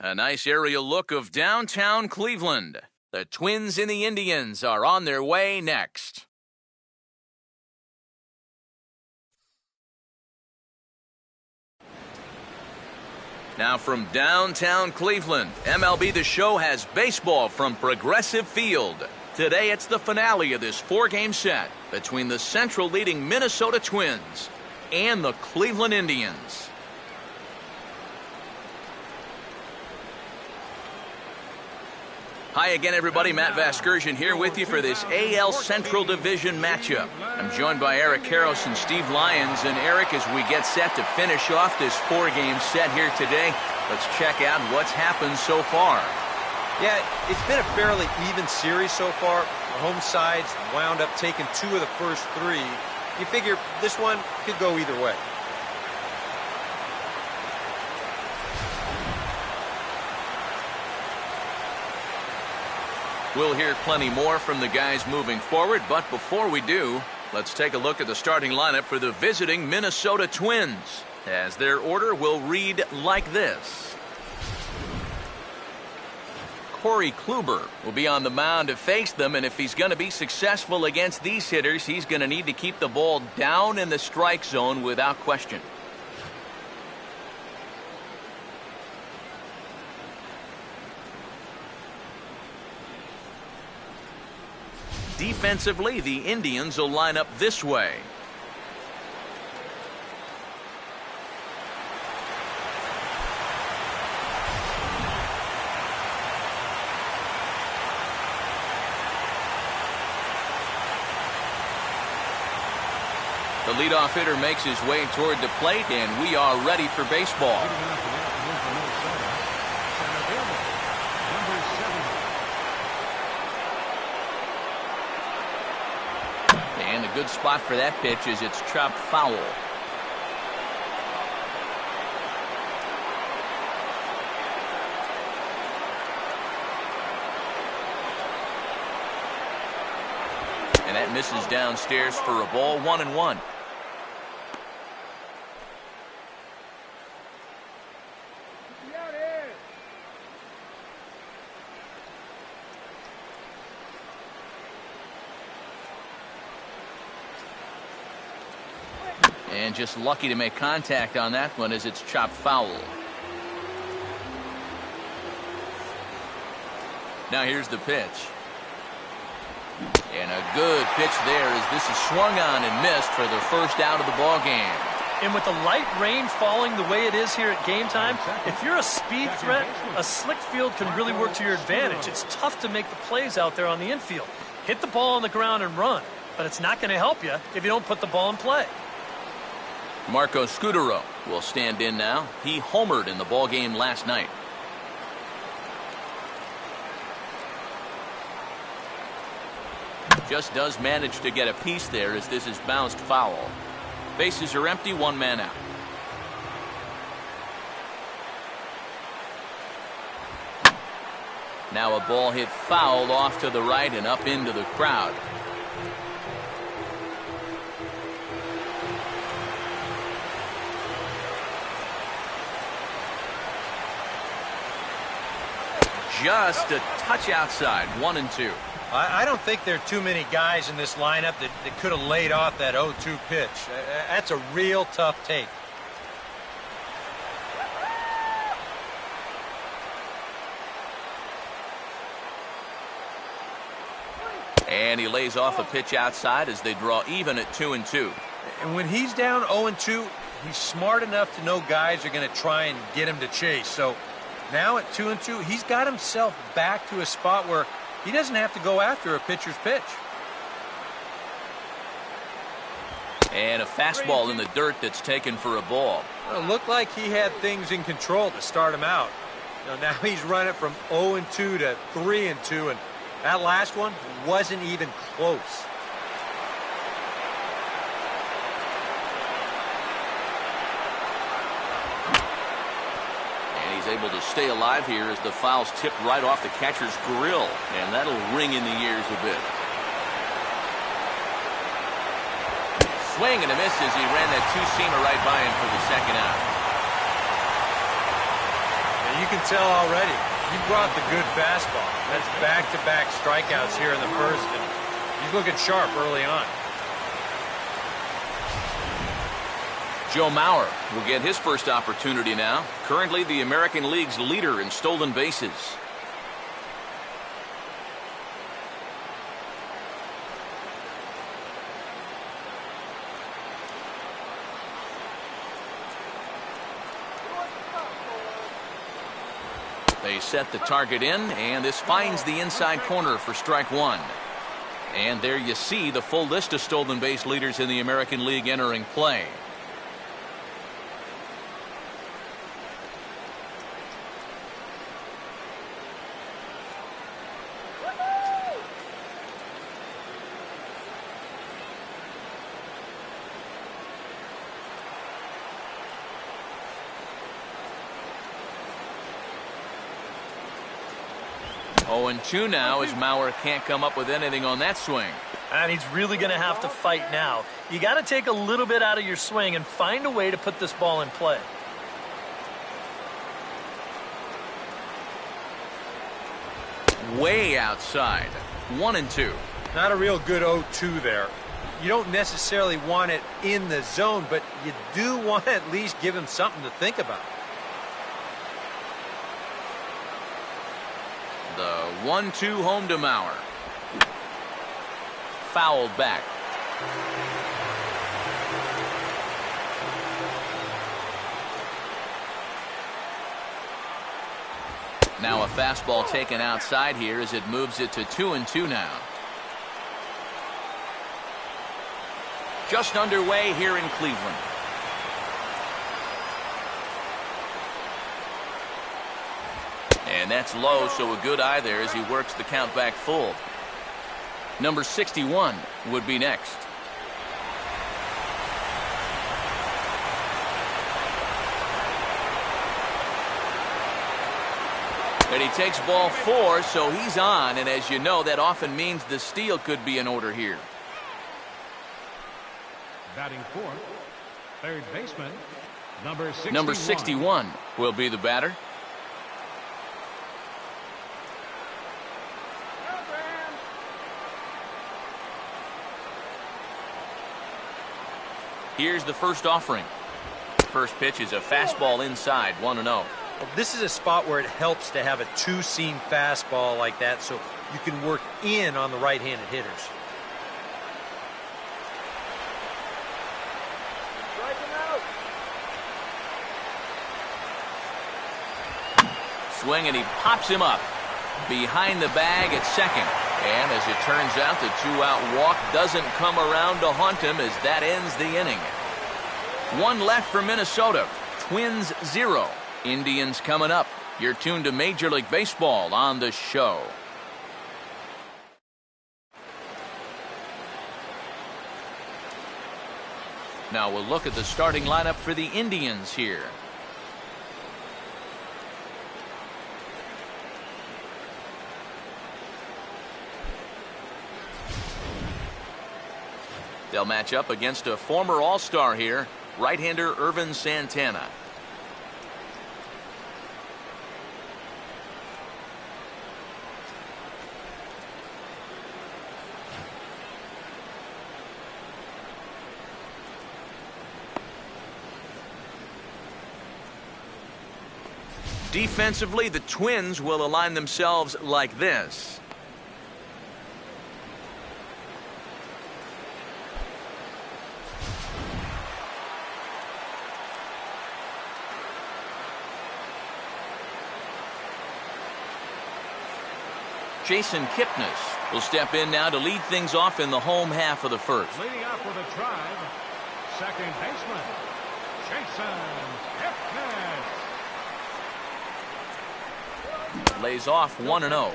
A nice aerial look of downtown Cleveland. The Twins and the Indians are on their way next. Now from downtown Cleveland, MLB The Show has baseball from Progressive Field. Today it's the finale of this 4-game set between the Central leading Minnesota Twins and the Cleveland Indians. Hi again, everybody. Matt Vasgersian here with you for this AL Central Division matchup. I'm joined by Eric Karros and Steve Lyons. And Eric, as we get set to finish off this 4-game set here today, let's check out what's happened so far. Yeah, it's been a fairly even series so far. The home sides wound up taking 2 of the first 3. You figure this one could go either way. We'll hear plenty more from the guys moving forward, but before we do, let's take a look at the starting lineup for the visiting Minnesota Twins, as their order will read like this. Corey Kluber will be on the mound to face them, and if he's going to be successful against these hitters, he's going to need to keep the ball down in the strike zone without question. Defensively, the Indians will line up this way. The leadoff hitter makes his way toward the plate, and we are ready for baseball. And a good spot for that pitch is it's chopped foul. And that misses downstairs for a ball, 1-1. And just lucky to make contact on that one as it's chopped foul. Now here's the pitch. And a good pitch there as this is swung on and missed for the first out of the ball game. And with the light rain falling the way it is here at game time, if you're a speed threat, a slick field can really work to your advantage. It's tough to make the plays out there on the infield. Hit the ball on the ground and run, but it's not going to help you if you don't put the ball in play. Marco Scutaro will stand in now. He homered in the ball game last night. Just does manage to get a piece there as this is bounced foul. Bases are empty, 1 man out. Now a ball hit foul off to the right and up into the crowd. Just a touch outside, 1-2. I don't think there are too many guys in this lineup that could have laid off that 0-2 pitch. That's a real tough take. And he lays off a pitch outside as they draw even at 2-2. And when he's down 0-2, he's smart enough to know guys are going to try and get him to chase. So now at 2-2, he's got himself back to a spot where he doesn't have to go after a pitcher's pitch. And a fastball in the dirt that's taken for a ball. Well, it looked like he had things in control to start him out. Now he's running from 0-2 to 3-2, and that last one wasn't even close. Able to stay alive here as the foul's tipped right off the catcher's grill, and that'll ring in the ears a bit. Swing and a miss as he ran that two-seamer right by him for the second out. You You can tell already. You brought the good fastball. That's back-to-back strikeouts here in the first, and he's looking sharp early on. Joe Mauer will get his first opportunity now. Currently the American League's leader in stolen bases. They set the target in, and this finds the inside corner for strike one. And there you see the full list of stolen base leaders in the American League entering play. Oh, and 2 now as Mauer can't come up with anything on that swing. And he's really going to have to fight now. You got to take a little bit out of your swing and find a way to put this ball in play. Way outside. 1-2. Not a real good 0-2 there. You don't necessarily want it in the zone, but you do want to at least give him something to think about. The 1-2 home to Mauer. Fouled back. Now a fastball taken outside here as it moves it to 2-2 now. Just underway here in Cleveland. And that's low, so a good eye there as he works the count back full. Number 61 would be next. And he takes ball 4, so he's on, and as you know, that often means the steal could be in order here. Batting fourth, third baseman, number 61 will be the batter. Here's the first offering. First pitch is a fastball inside, 1-0. Well, this is a spot where it helps to have a two-seam fastball like that so you can work in on the right-handed hitters. Swing, and he pops him up behind the bag at second. And as it turns out, the 2-out walk doesn't come around to haunt him as that ends the inning. 1 left for Minnesota. Twins 0. Indians coming up. You're tuned to Major League Baseball on the show. Now we'll look at the starting lineup for the Indians here. They'll match up against a former All-Star here, right-hander Ervin Santana. Defensively, the Twins will align themselves like this. Jason Kipnis will step in now to lead things off in the home half of the first. Leading off with a drive, second baseman, Jason Kipnis. Lays off 1-0.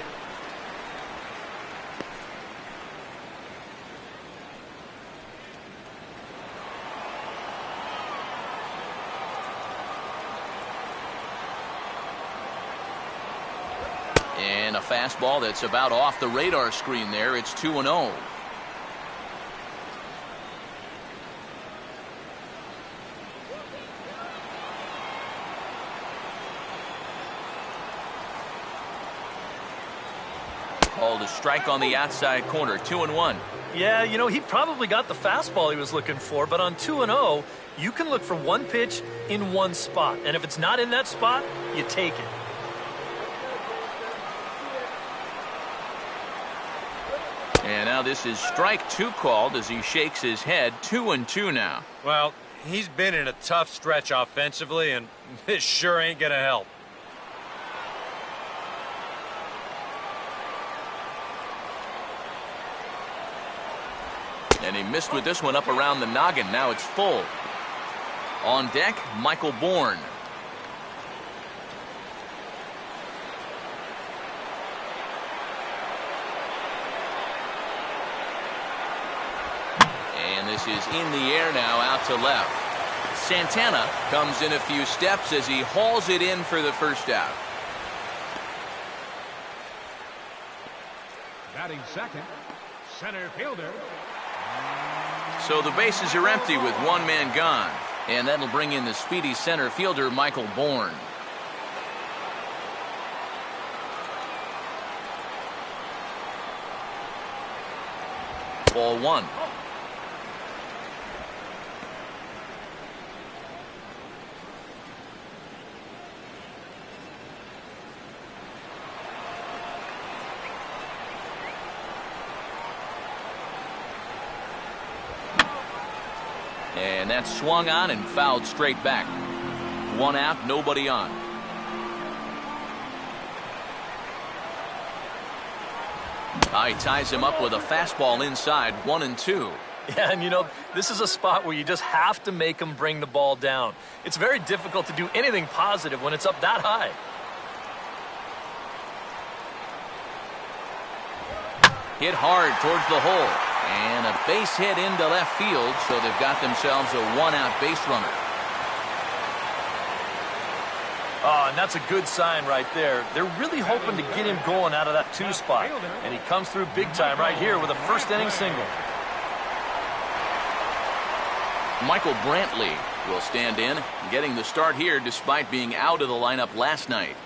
And a fastball that's about off the radar screen there. It's 2-0. Called a strike on the outside corner, 2-1. Yeah, you know, he probably got the fastball he was looking for, but on 2-0, you can look for one pitch in one spot. And if it's not in that spot, you take it. And now this is strike 2 called as he shakes his head. 2-2 now. Well, he's been in a tough stretch offensively, and this sure ain't going to help. And he missed with this one up around the noggin. Now it's full. On deck, Michael Bourne. And this is in the air now, out to left. Santana comes in a few steps as he hauls it in for the first out. Batting second, center fielder. So the bases are empty with one man gone. And that'll bring in the speedy center fielder, Michael Bourne. Ball 1. And that's swung on and fouled straight back. 1 out, nobody on. He ties him up with a fastball inside, 1-2. Yeah, and you know, this is a spot where you just have to make him bring the ball down. It's very difficult to do anything positive when it's up that high. Hit hard towards the hole. And a base hit into left field, so they've got themselves a 1-out base runner. Oh, and that's a good sign right there. They're really hoping to get him going out of that 2 spot. And he comes through big time right here with a first inning single. Michael Brantley will stand in, getting the start here despite being out of the lineup last night.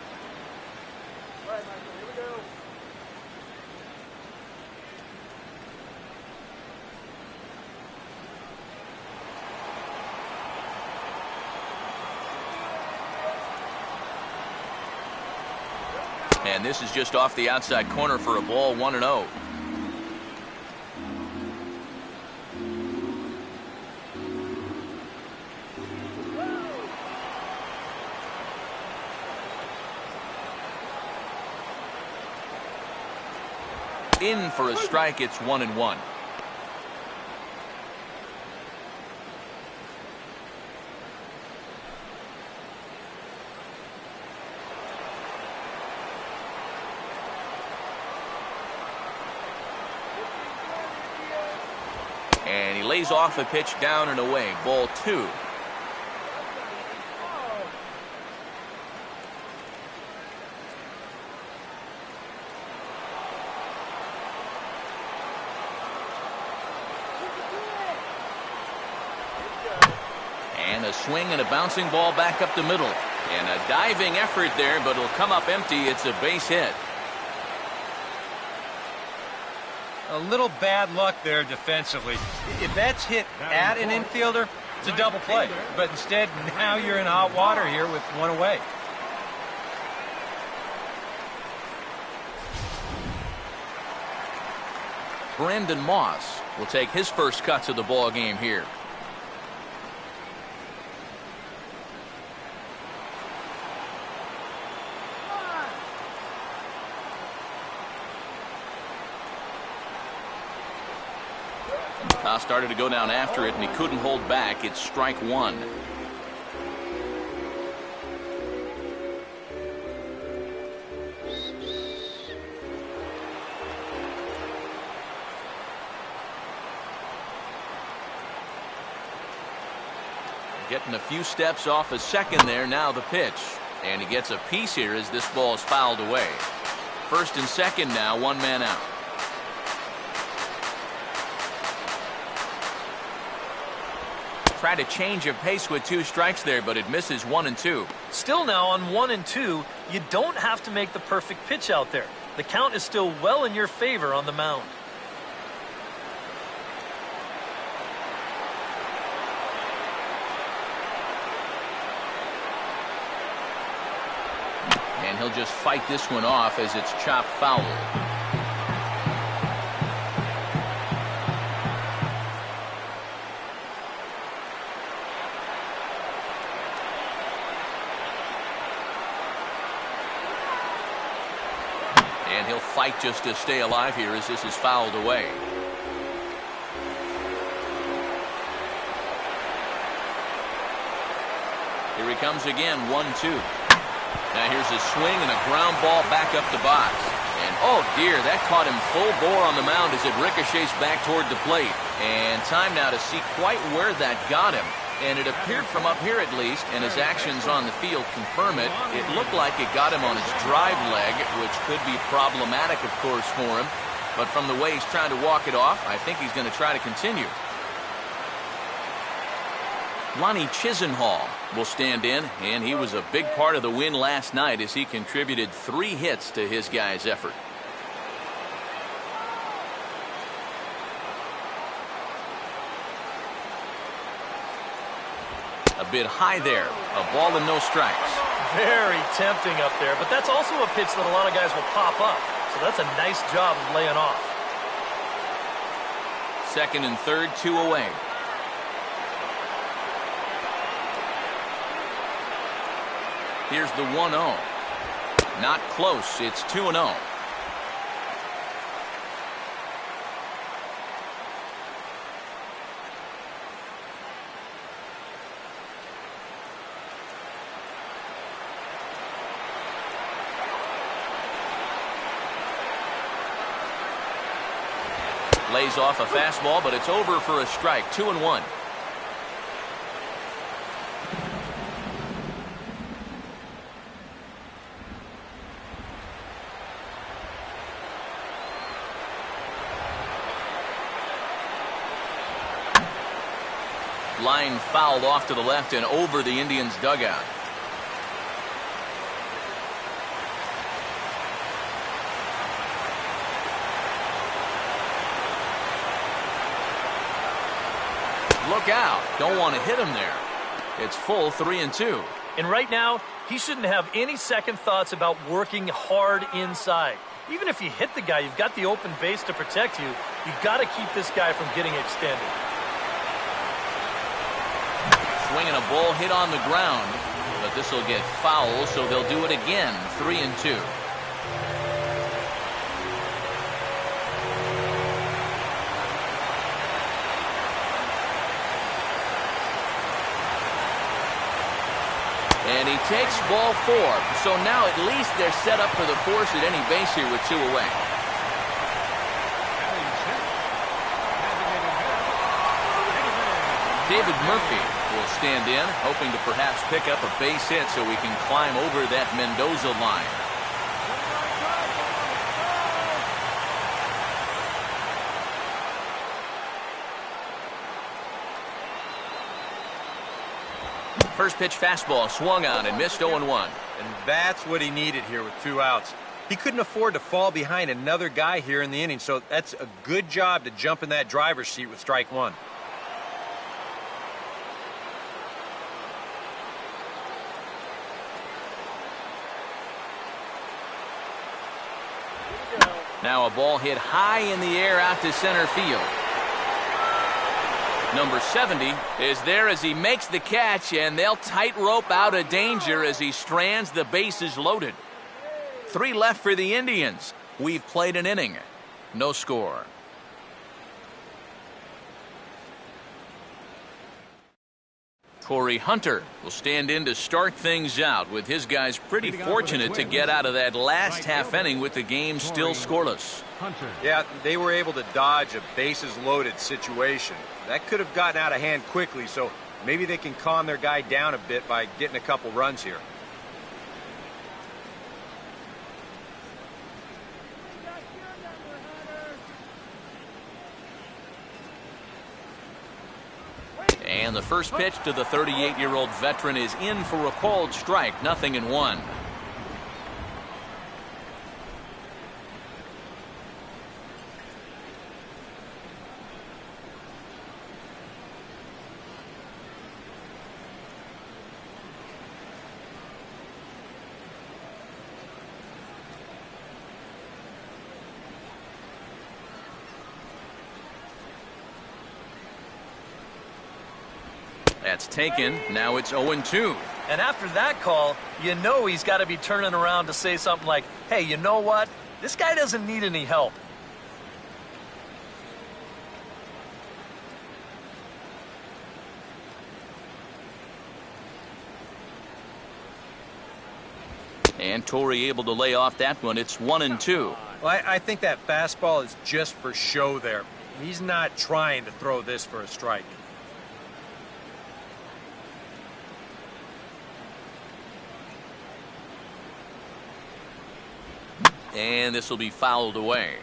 And this is just off the outside corner for a ball, 1-0. In for a strike, it's 1-1. And he lays off a pitch down and away. Ball 2. And a swing and a bouncing ball back up the middle. And a diving effort there, but it'll come up empty. It's a base hit. A little bad luck there defensively. If that's hit at an infielder, it's a double play. But instead, now you're in hot water here with 1 away. Brandon Moss will take his first cuts of the ball game here. Started to go down after it, and he couldn't hold back. It's strike 1. Getting a few steps off a second there. Now the pitch. And he gets a piece here as this ball is fouled away. First and second now, 1 man out. Try to change of pace with 2 strikes there, but it misses 1-2. Still now on 1-2, you don't have to make the perfect pitch out there. The count is still well in your favor on the mound. And he'll just fight this one off as it's chopped foul. And he'll fight just to stay alive here as this is fouled away. Here he comes again, 1-2. Now here's a swing and a ground ball back up the box. And oh dear, that caught him full bore on the mound as it ricochets back toward the plate. And time now to see quite where that got him. And it appeared from up here at least, and his actions on the field confirm it. It looked like it got him on his drive leg, which could be problematic, of course, for him. But from the way he's trying to walk it off, I think he's going to try to continue. Lonnie Chisenhall will stand in, and he was a big part of the win last night as he contributed 3 hits to his guys' effort. A bit high there. A ball and no strikes. Very tempting up there, but that's also a pitch that a lot of guys will pop up. So that's a nice job of laying off. Second and third, 2 away. Here's the 1-0. Not close. It's 2-0. Lays off a fastball, but it's over for a strike. 2-1. Line fouled off to the left and over the Indians' dugout. Look out. Don't want to hit him there. It's full 3-2. And right now, he shouldn't have any second thoughts about working hard inside. Even if you hit the guy, you've got the open base to protect you. You've got to keep this guy from getting extended. Swinging a ball hit on the ground, but this will get foul, so they'll do it again. 3-2. And he takes ball 4. So now at least they're set up for the force at any base here with 2 away. David Murphy will stand in, hoping to perhaps pick up a base hit so he can climb over that Mendoza line. First pitch fastball swung on and missed 0-1. And that's what he needed here with 2 outs. He couldn't afford to fall behind another guy here in the inning, so that's a good job to jump in that driver's seat with strike 1. Now a ball hit high in the air out to center field. Number 70 is there as he makes the catch, and they'll tightrope out of danger as he strands the bases loaded. 3 left for the Indians. We've played an inning. No score. Corey Hunter will stand in to start things out, with his guys pretty fortunate to get out of that last half inning with the game still scoreless. Yeah, they were able to dodge a bases-loaded situation. That could have gotten out of hand quickly, so maybe they can calm their guy down a bit by getting a couple runs here. And the first pitch to the 38-year-old veteran is in for a called strike, 0-1. That's taken. Now it's 0-2. And after that call, you know he's got to be turning around to say something like, hey, you know what? This guy doesn't need any help. And Torrey able to lay off that one. It's 1-2. Well, I think that fastball is just for show there. He's not trying to throw this for a strike. And this will be fouled away.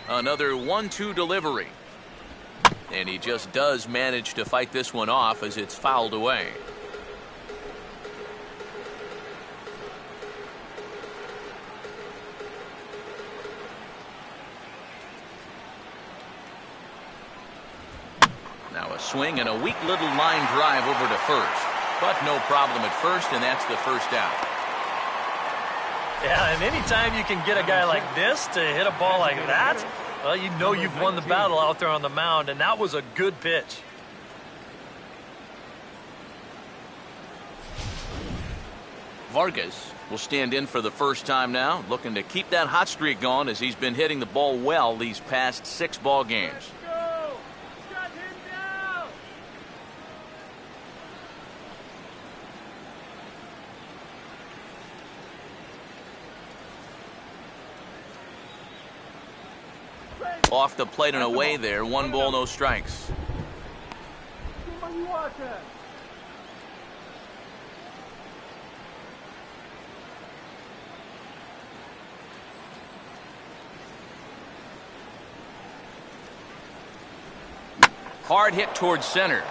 Another 1-2 delivery. And he just does manage to fight this one off as it's fouled away. Now a swing and a weak little line drive over to first. But no problem at first, and that's the first out. Yeah, and anytime you can get a guy like this to hit a ball like that, well, you know you've won the battle out there on the mound, and that was a good pitch. Vargas will stand in for the first time now, looking to keep that hot streak going as he's been hitting the ball well these past 6 ball games. Off the plate and away there. 1 ball, no strikes. Hard hit towards center.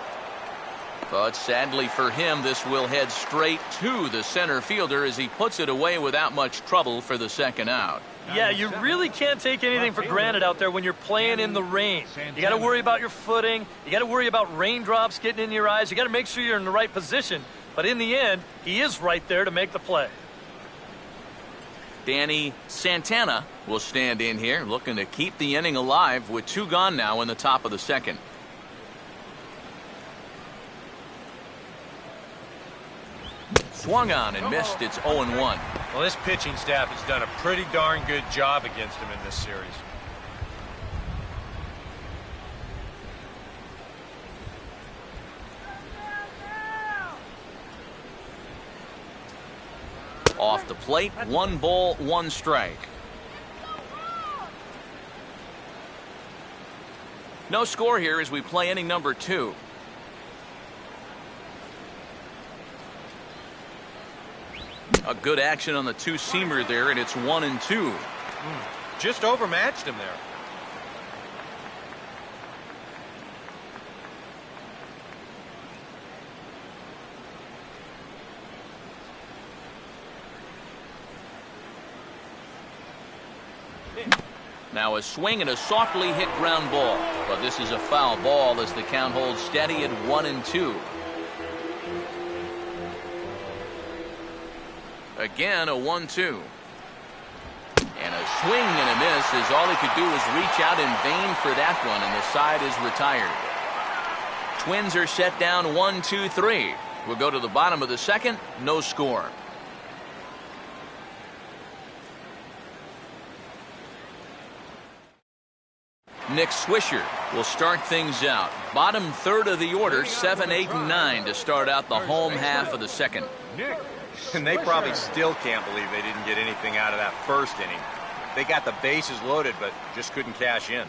But sadly for him, this will head straight to the center fielder as he puts it away without much trouble for the second out. Yeah, you really can't take anything for granted out there when you're playing in the rain. You got to worry about your footing. You got to worry about raindrops getting in your eyes. You got to make sure you're in the right position. But in the end, he is right there to make the play. Danny Santana will stand in here, looking to keep the inning alive with 2 gone now in the top of the second. Swung on and missed. It's 0-1. Well, this pitching staff has done a pretty darn good job against him in this series. Off the plate, 1 ball, 1 strike. No score here as we play inning number 2. A good action on the 2-seamer there, and it's 1-2. Just overmatched him there. Now a swing and a softly hit ground ball. But this is a foul ball as the count holds steady at 1-2. Again, a 1-2. And a swing and a miss as all he could do was reach out in vain for that one, and the side is retired. Twins are set down 1-2-3. We'll go to the bottom of the second. No score. Nick Swisher will start things out. Bottom third of the order, 7, 8, and 9 to start out the home half of the second. And they probably still can't believe they didn't get anything out of that first inning. They got the bases loaded, but just couldn't cash in.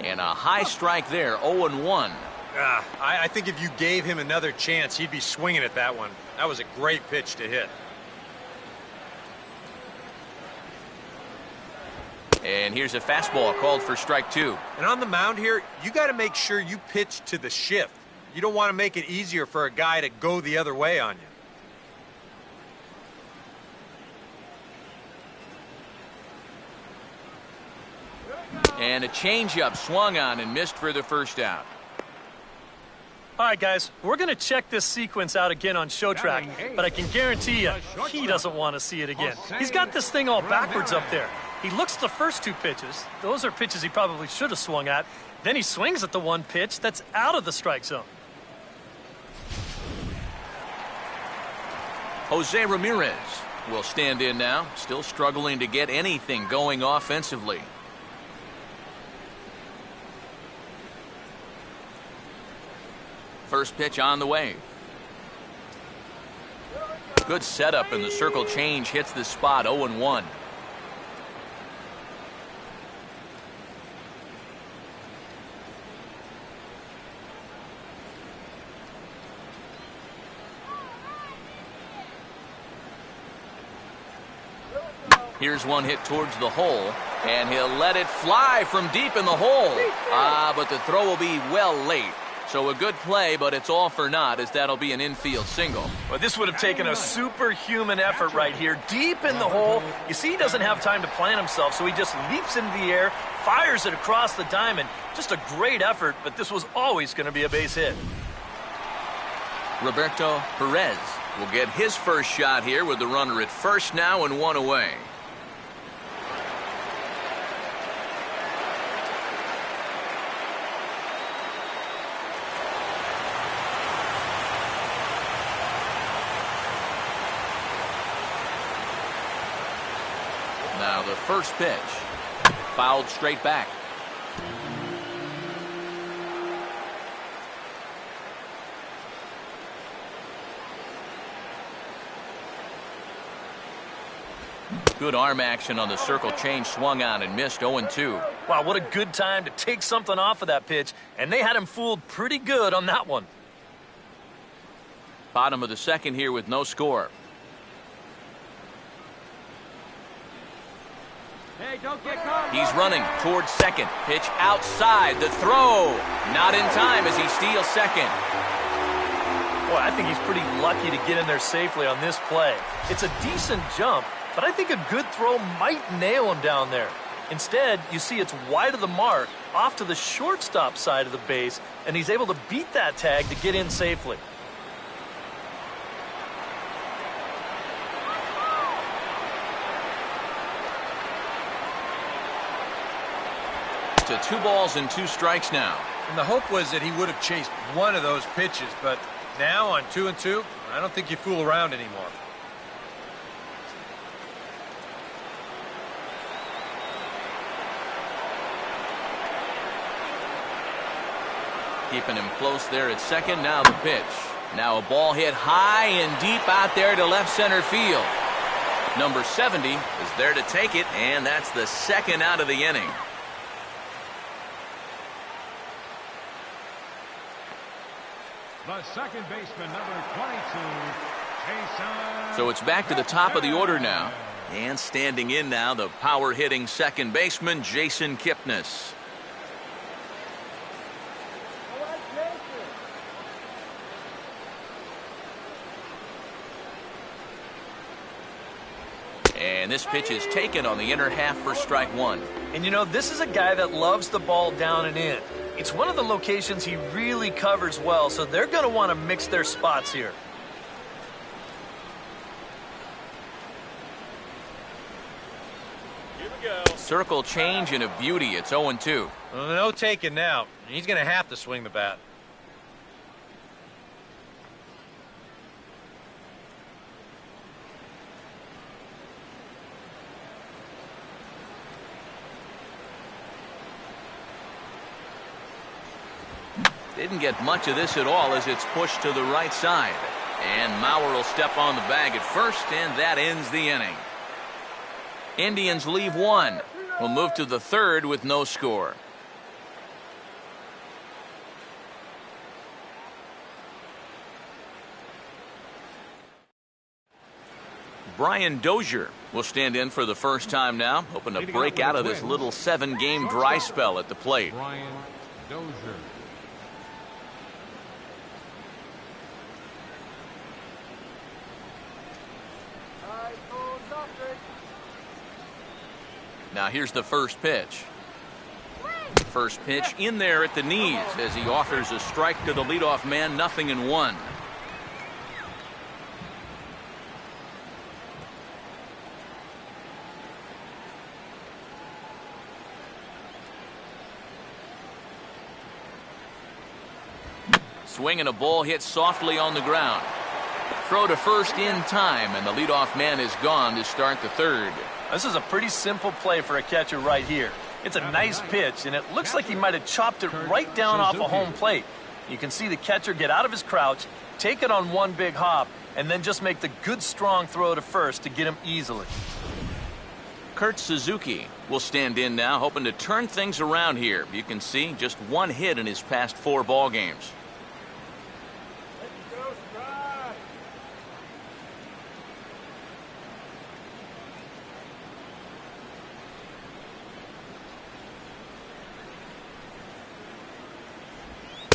And a high strike there, 0-1. I think if you gave him another chance, he'd be swinging at that one. That was a great pitch to hit. And here's a fastball called for strike 2. And on the mound here, you got to make sure you pitch to the shift. You don't want to make it easier for a guy to go the other way on you. And a changeup swung on and missed for the first out. All right, guys, we're going to check this sequence out again on ShowTrack, but I can guarantee you he doesn't want to see it again. He's got this thing all backwards up there. He looks at the first two pitches. Those are pitches he probably should have swung at. Then he swings at the one pitch that's out of the strike zone. Jose Ramirez will stand in now, still struggling to get anything going offensively. First pitch on the way. Good setup, and the circle change hits the spot. 0-1. Here's one hit towards the hole, and he'll let it fly from deep in the hole. But the throw will be well late. So a good play, but it's all for naught, as that'll be an infield single. Well, this would have taken a superhuman effort right here, deep in the hole. You see, he doesn't have time to plant himself, so he just leaps into the air, fires it across the diamond. Just a great effort, but this was always going to be a base hit. Roberto Perez will get his first shot here with the runner at first now and one away. Now the first pitch, fouled straight back. Good arm action on the circle change, swung on and missed. 0-2. Wow, what a good time to take something off of that pitch, and they had him fooled pretty good on that one. Bottom of the second here with no score. Hey, don't get caught. He's running towards second. Pitch outside. The throw. Not in time as he steals second. Boy, I think he's pretty lucky to get in there safely on this play. It's a decent jump, but I think a good throw might nail him down there. Instead, you see it's wide of the mark, off to the shortstop side of the base, and he's able to beat that tag to get in safely. To 2 balls and 2 strikes now. And the hope was that he would have chased one of those pitches, but now on 2-2, I don't think you fool around anymore. Keeping him close there at second. Now the pitch. Now a ball hit high and deep out there to left center field. Number 70 is there to take it, and that's the second out of the inning. The second baseman, number 22, Jason. So it's back to the top of the order now. And standing in now, the power-hitting second baseman, Jason Kipnis. And this pitch is taken on the inner half for strike one. And you know, this is a guy that loves the ball down and in. It's one of the locations he really covers well, so they're going to want to mix their spots here. Here we go. Circle change and a beauty. It's 0-2. Well, no taking now. He's going to have to swing the bat. Didn't get much of this at all as it's pushed to the right side. And Mauer will step on the bag at first, and that ends the inning. Indians leave one. We'll move to the third with no score. Brian Dozier will stand in for the first time now, hoping to break out of this little 7-game dry spell at the plate. Brian Dozier. Now here's the first pitch. First pitch in there at the knees as he offers a strike to the leadoff man, 0-1. Swing and a ball hit softly on the ground. Throw to first in time, and the leadoff man is gone to start the third. This is a pretty simple play for a catcher right here. It's a nice pitch, and it looks like he might have chopped it right down off a home plate. You can see the catcher get out of his crouch, take it on one big hop, and then just make the good strong throw to first to get him easily. Kurt Suzuki will stand in now, hoping to turn things around here. You can see just one hit in his past 4 ball games.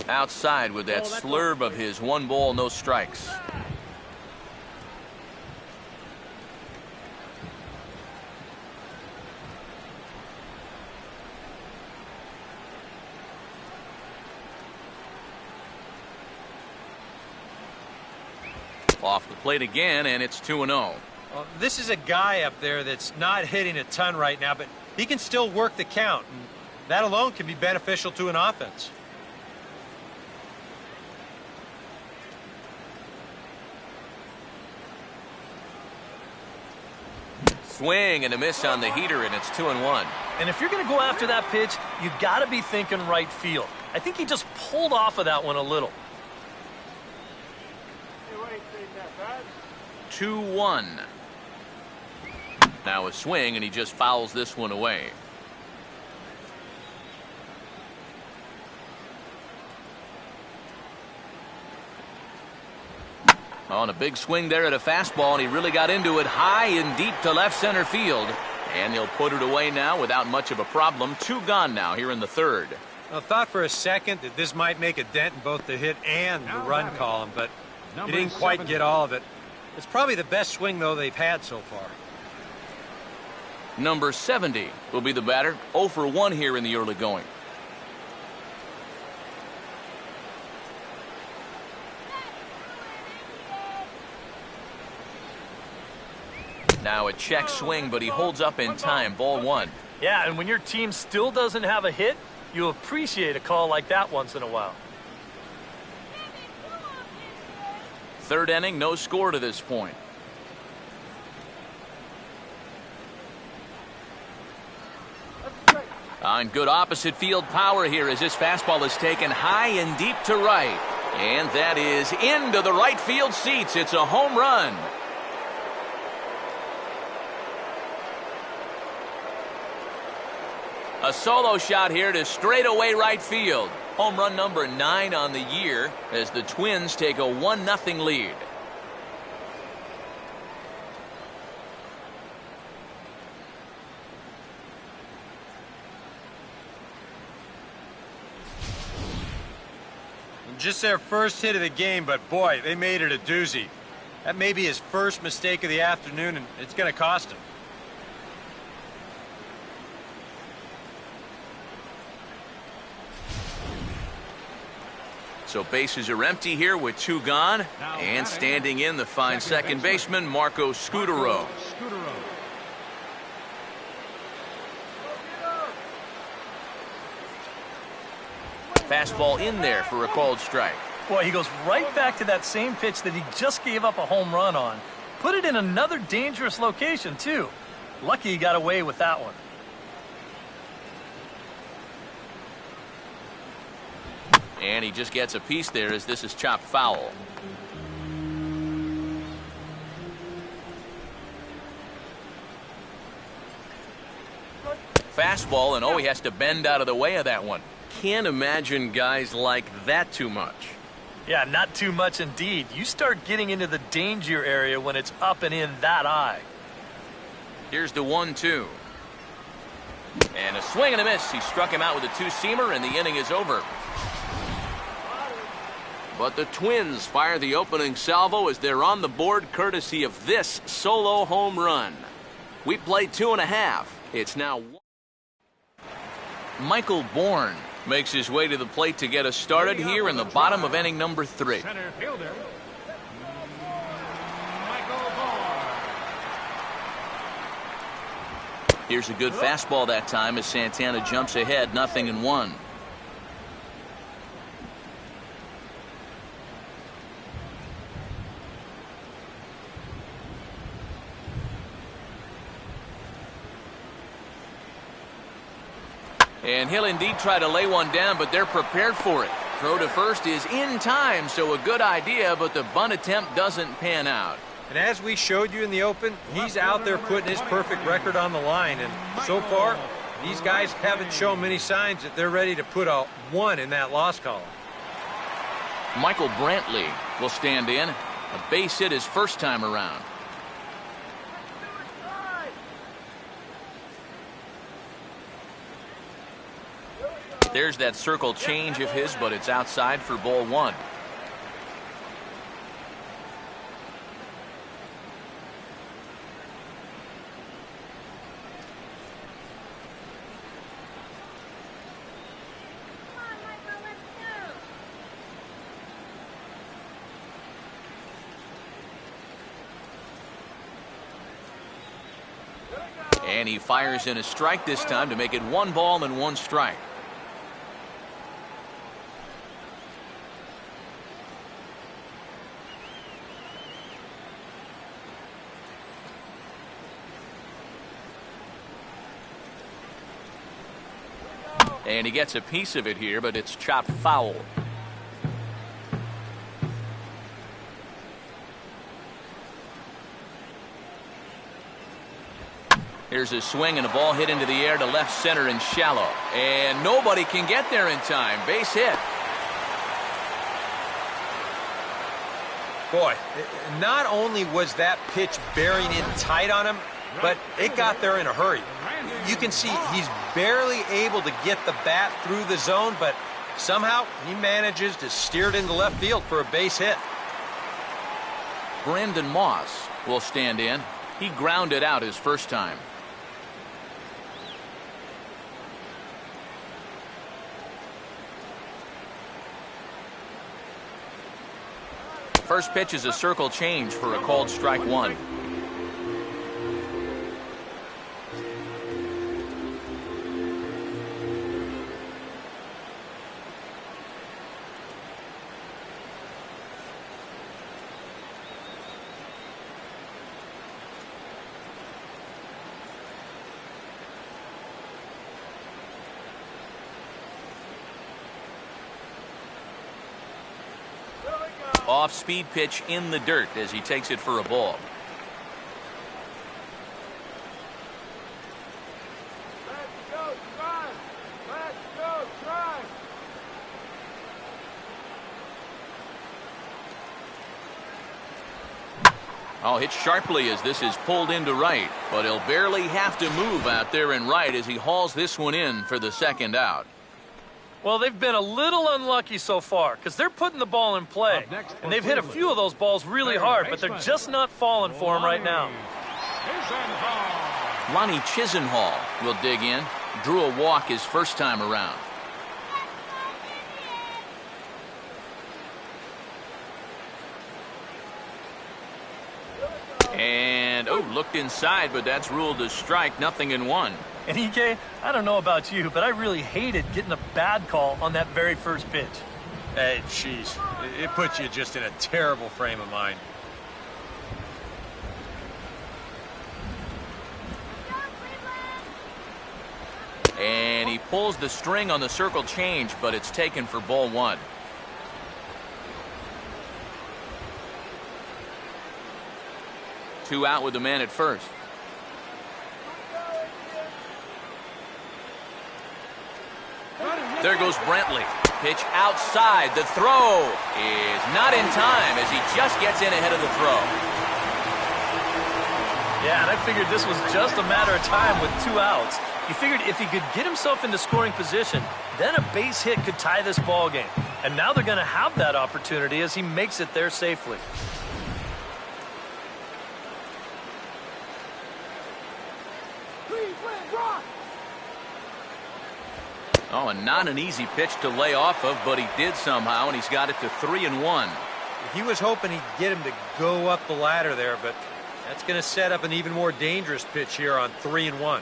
Outside with that slurve of his, 1 ball, no strikes. Off the plate again, and it's 2-0. Well, this is a guy up there that's not hitting a ton right now, but he can still work the count, and that alone can be beneficial to an offense. Swing and a miss on the heater, and it's 2-1. And if you're going to go after that pitch, you got to be thinking right field. I think he just pulled off of that one a little. 2-1. Now a swing, and he just fouls this one away. On a big swing there at a fastball, and he really got into it high and deep to left center field. And he'll put it away now without much of a problem. 2 gone now here in the third. I thought for a second that this might make a dent in both the hit and the run column, but he didn't quite get all of it. It's probably the best swing, though, they've had so far. Number 70 will be the batter. 0 for 1 here in the early going. Now a check swing, but he holds up in time. Ball 1. Yeah, and when your team still doesn't have a hit, you appreciate a call like that once in a while. Third inning, no score to this point. On good opposite field power here as this fastball is taken high and deep to right. And that is into the right field seats. It's a home run. A solo shot here to straightaway right field. Home run number 9 on the year as the Twins take a 1-0 lead. Just their first hit of the game, but boy, they made it a doozy. That may be his first mistake of the afternoon, and it's going to cost him. So bases are empty here with 2 gone. And standing in, the fine second baseman, Marco Scutaro. Fastball in there for a called strike. Boy, he goes right back to that same pitch that he just gave up a home run on. Put it in another dangerous location, too. Lucky he got away with that one. And he just gets a piece there as this is chopped foul. Fastball, and he has to bend out of the way of that one. Can't imagine guys like that too much. Yeah, not too much indeed. You start getting into the danger area when it's up and in that high. Here's the 1-2. And a swing and a miss. He struck him out with a 2-seamer, and the inning is over. But the Twins fire the opening salvo as they're on the board courtesy of this solo home run. We play 2.5. It's now 1. Michael Bourne makes his way to the plate to get us started here in the bottom of inning number 3. Center fielder, Michael Bourne. Here's a good fastball that time as Santana jumps ahead 0-1. And he'll indeed try to lay one down, but they're prepared for it. Throw to first is in time, so a good idea, but the bunt attempt doesn't pan out. And as we showed you in the open, he's out there putting his perfect record on the line. And so far, these guys haven't shown many signs that they're ready to put a 1 in that loss column. Michael Brantley will stand in. A base hit his first time around. There's that circle change of his, but it's outside for ball 1. And he fires in a strike this time to make it 1 ball and 1 strike. And he gets a piece of it here, but it's chopped foul. Here's a swing and a ball hit into the air to left center and shallow. And nobody can get there in time. Base hit. Boy, not only was that pitch bearing in tight on him, but it got there in a hurry. You can see he's barely able to get the bat through the zone, but somehow he manages to steer it into left field for a base hit. Brandon Moss will stand in. He grounded out his first time. First pitch is a circle change for a called strike 1. Off-speed pitch in the dirt as he takes it for a ball. Oh, hit sharply as this is pulled into right, but he'll barely have to move out there in right as he hauls this one in for the second out. Well, they've been a little unlucky so far because they're putting the ball in play. And they've hit a few of those balls really hard, but they're just not falling for him right now. Lonnie Chisenhall will dig in. Drew a walk his first time around. And, oh, looked inside, but that's ruled a strike, 0-1. And EK, I don't know about you, but I really hated getting a bad call on that very first pitch. Hey, jeez, it puts you just in a terrible frame of mind. And he pulls the string on the circle change, but it's taken for ball 1. Two out with the man at first. There goes Brantley. Pitch outside. The throw is not in time as he just gets in ahead of the throw. Yeah, and I figured this was just a matter of time with 2 outs. He figured if he could get himself into scoring position, then a base hit could tie this ball game. And now they're going to have that opportunity as he makes it there safely. Oh, and not an easy pitch to lay off of, but he did somehow, and he's got it to 3-1. He was hoping he'd get him to go up the ladder there, but that's going to set up an even more dangerous pitch here on 3-1.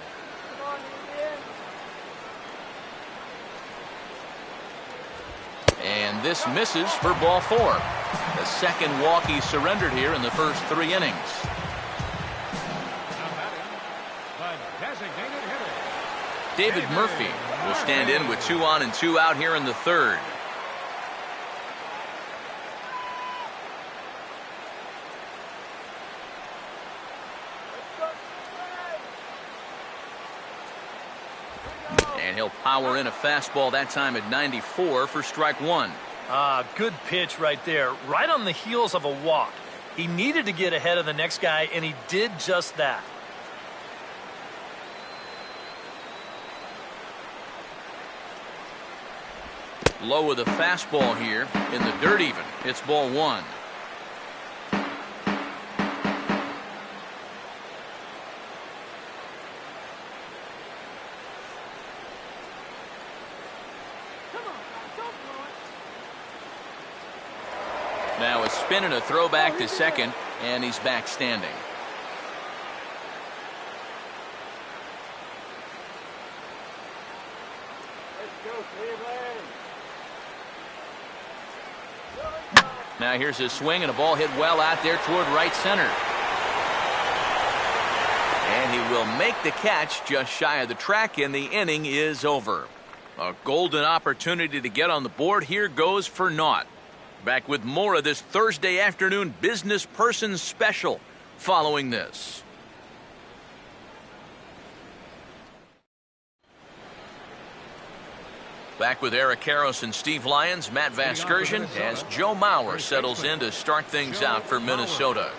And this misses for ball 4. The second walk he surrendered here in the first 3 innings. David Murphy will stand in with 2 on and 2 out here in the third. And he'll power in a fastball that time at 94 for strike 1. Good pitch right there, right on the heels of a walk. He needed to get ahead of the next guy, and he did just that. Low with a fastball here in the dirt even. It's ball 1. Now a spin and a throw back to second, and he's back standing. Now here's his swing, and a ball hit well out there toward right center. And he will make the catch just shy of the track, and the inning is over. A golden opportunity to get on the board here goes for naught. Back with more of this Thursday afternoon Business Person Special following this. Back with Eric Karros and Steve Lyons, Matt Vasgersian, as Joe Mauer settles in to start things out for Minnesota.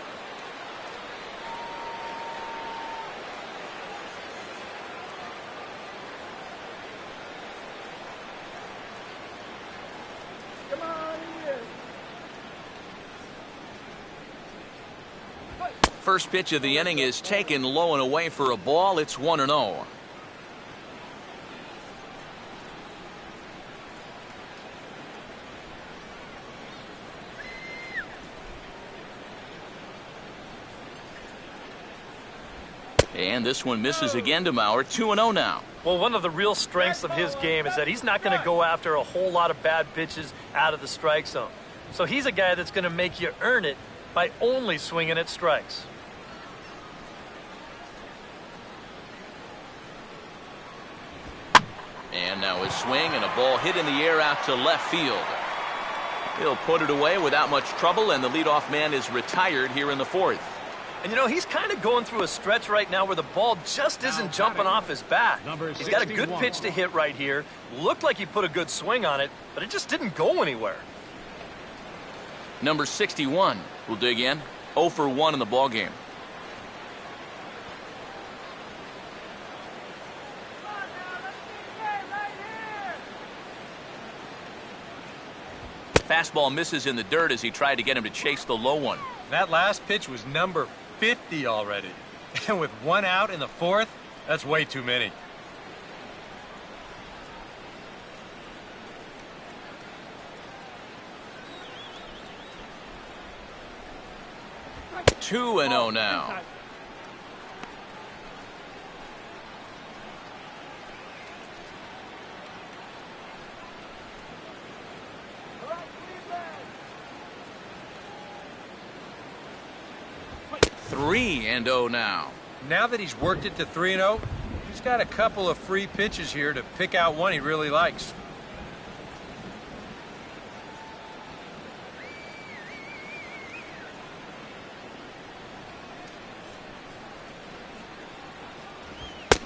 First pitch of the inning is taken low and away for a ball. It's 1-0. And this one misses again to Mauer. 2-0 now. Well, one of the real strengths of his game is that he's not going to go after a whole lot of bad pitches out of the strike zone. So he's a guy that's going to make you earn it by only swinging at strikes. And now a swing and a ball hit in the air out to left field. He'll put it away without much trouble, and the leadoff man is retired here in the fourth. And, you know, he's kind of going through a stretch right now where the ball just isn't jumping off his bat. He's got a good pitch to hit right here. Looked like he put a good swing on it, but it just didn't go anywhere. Number 61 will dig in. 0 for 1 in the ballgame. Fastball misses in the dirt as he tried to get him to chase the low one. That last pitch was number 50 already. And with 1 out in the fourth, that's way too many. Two and 0 now. Three and 0 now. Now that he's worked it to 3-0, he's got a couple of free pitches here to pick out one he really likes.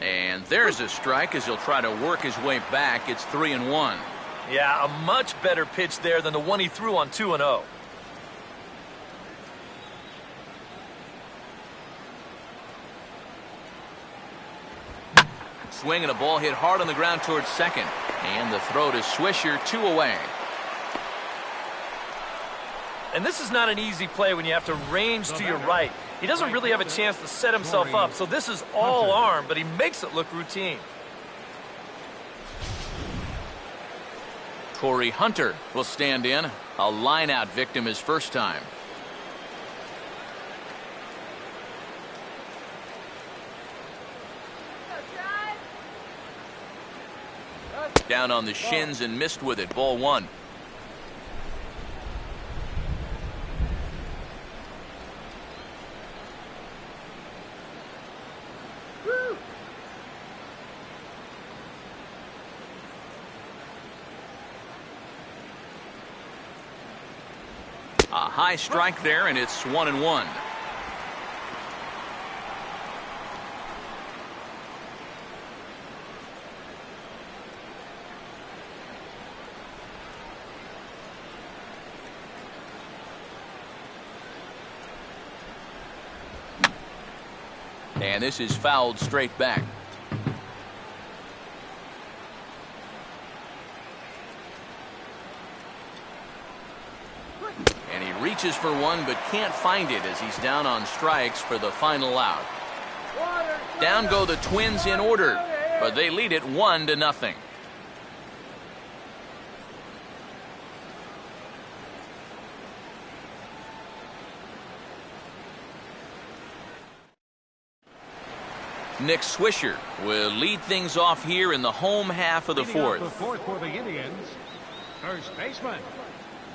And there's a strike as he'll try to work his way back. It's 3-1. Yeah, a much better pitch there than the one he threw on 2-0. Swing and a ball hit hard on the ground towards second. And the throw to Swisher, 2 away. And this is not an easy play when you have to range to your right. He doesn't really have a chance to set himself up, so this is all arm, but he makes it look routine. Corey Hunter will stand in. A line-out victim his first time. Down on the shins and missed with it. Ball one. A high strike there, and it's 1-1. And this is fouled straight back. And he reaches for one but can't find it as he's down on strikes for the final out. Down go the Twins in order, but they lead it 1-0. Nick Swisher will lead things off here in the home half of the fourth. The fourth for the Indians. First baseman,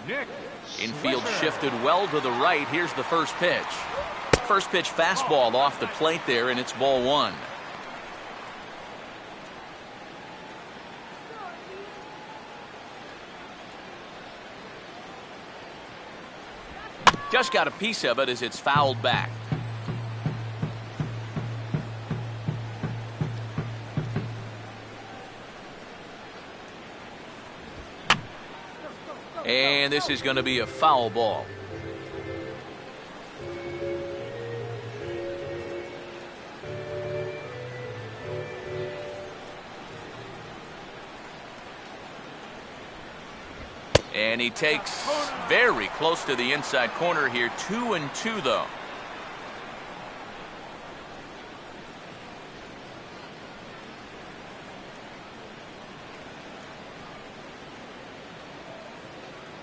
Nick Infield Swisher. shifted well to the right. Here's the first pitch. First pitch fastball off the plate there, and it's ball one. Just got a piece of it as it's fouled back. And this is going to be a foul ball. And he takes very close to the inside corner here. 2-2 though.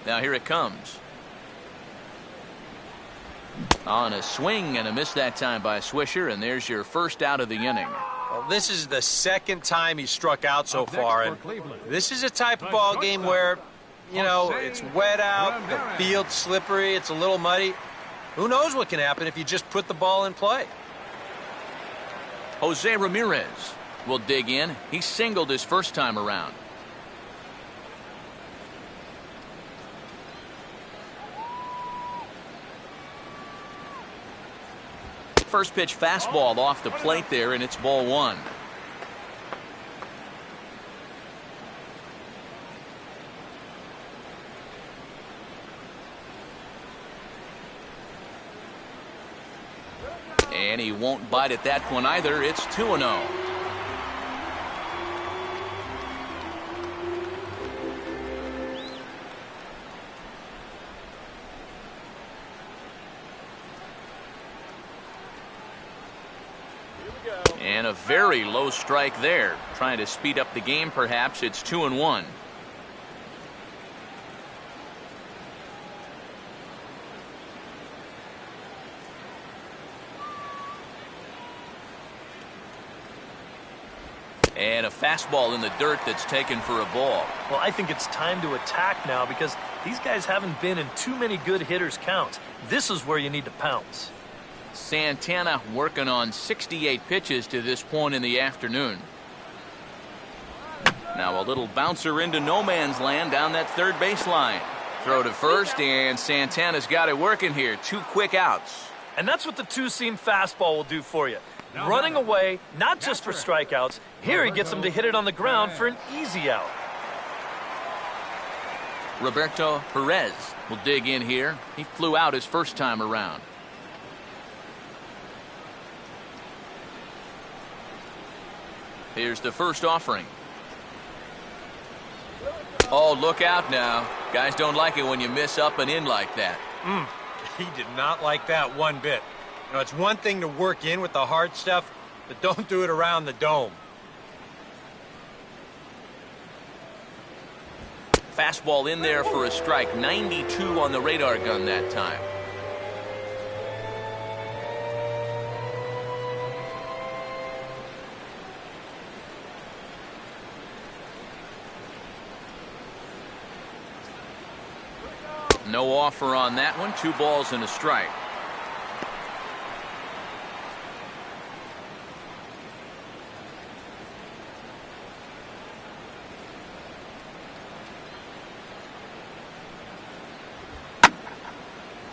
Now here it comes. On a swing and a miss that time by Swisher, and there's your first out of the inning. Well, this is the second time he struck out so Up next far, for and Cleveland. this is a type of ball game where, you know, it's wet out, the field's slippery, it's a little muddy. Who knows what can happen if you just put the ball in play? Jose Ramirez will dig in. He singled his first time around. First pitch fastball off the plate there, and it's ball one. And he won't bite at that one either. It's 2-0. And a very low strike there. Trying to speed up the game, perhaps. It's 2-1. And a fastball in the dirt that's taken for a ball. Well, I think it's time to attack now because these guys haven't been in too many good hitters' counts. This is where you need to pounce. Santana working on 68 pitches to this point in the afternoon. Now a little bouncer into no man's land down that third baseline. Throw to first, and Santana's got it working here. 2 quick outs. And that's what the two-seam fastball will do for you. Running away, not just for strikeouts. Here he gets them to hit it on the ground for an easy out. Roberto Perez will dig in here. He flew out his first time around. Here's the first offering. Oh, look out now. Guys don't like it when you miss up and in like that. He did not like that one bit. You know, it's one thing to work in with the hard stuff, but don't do it around the dome. Fastball in there for a strike. 92 on the radar gun that time. No offer on that one. 2 balls and a strike.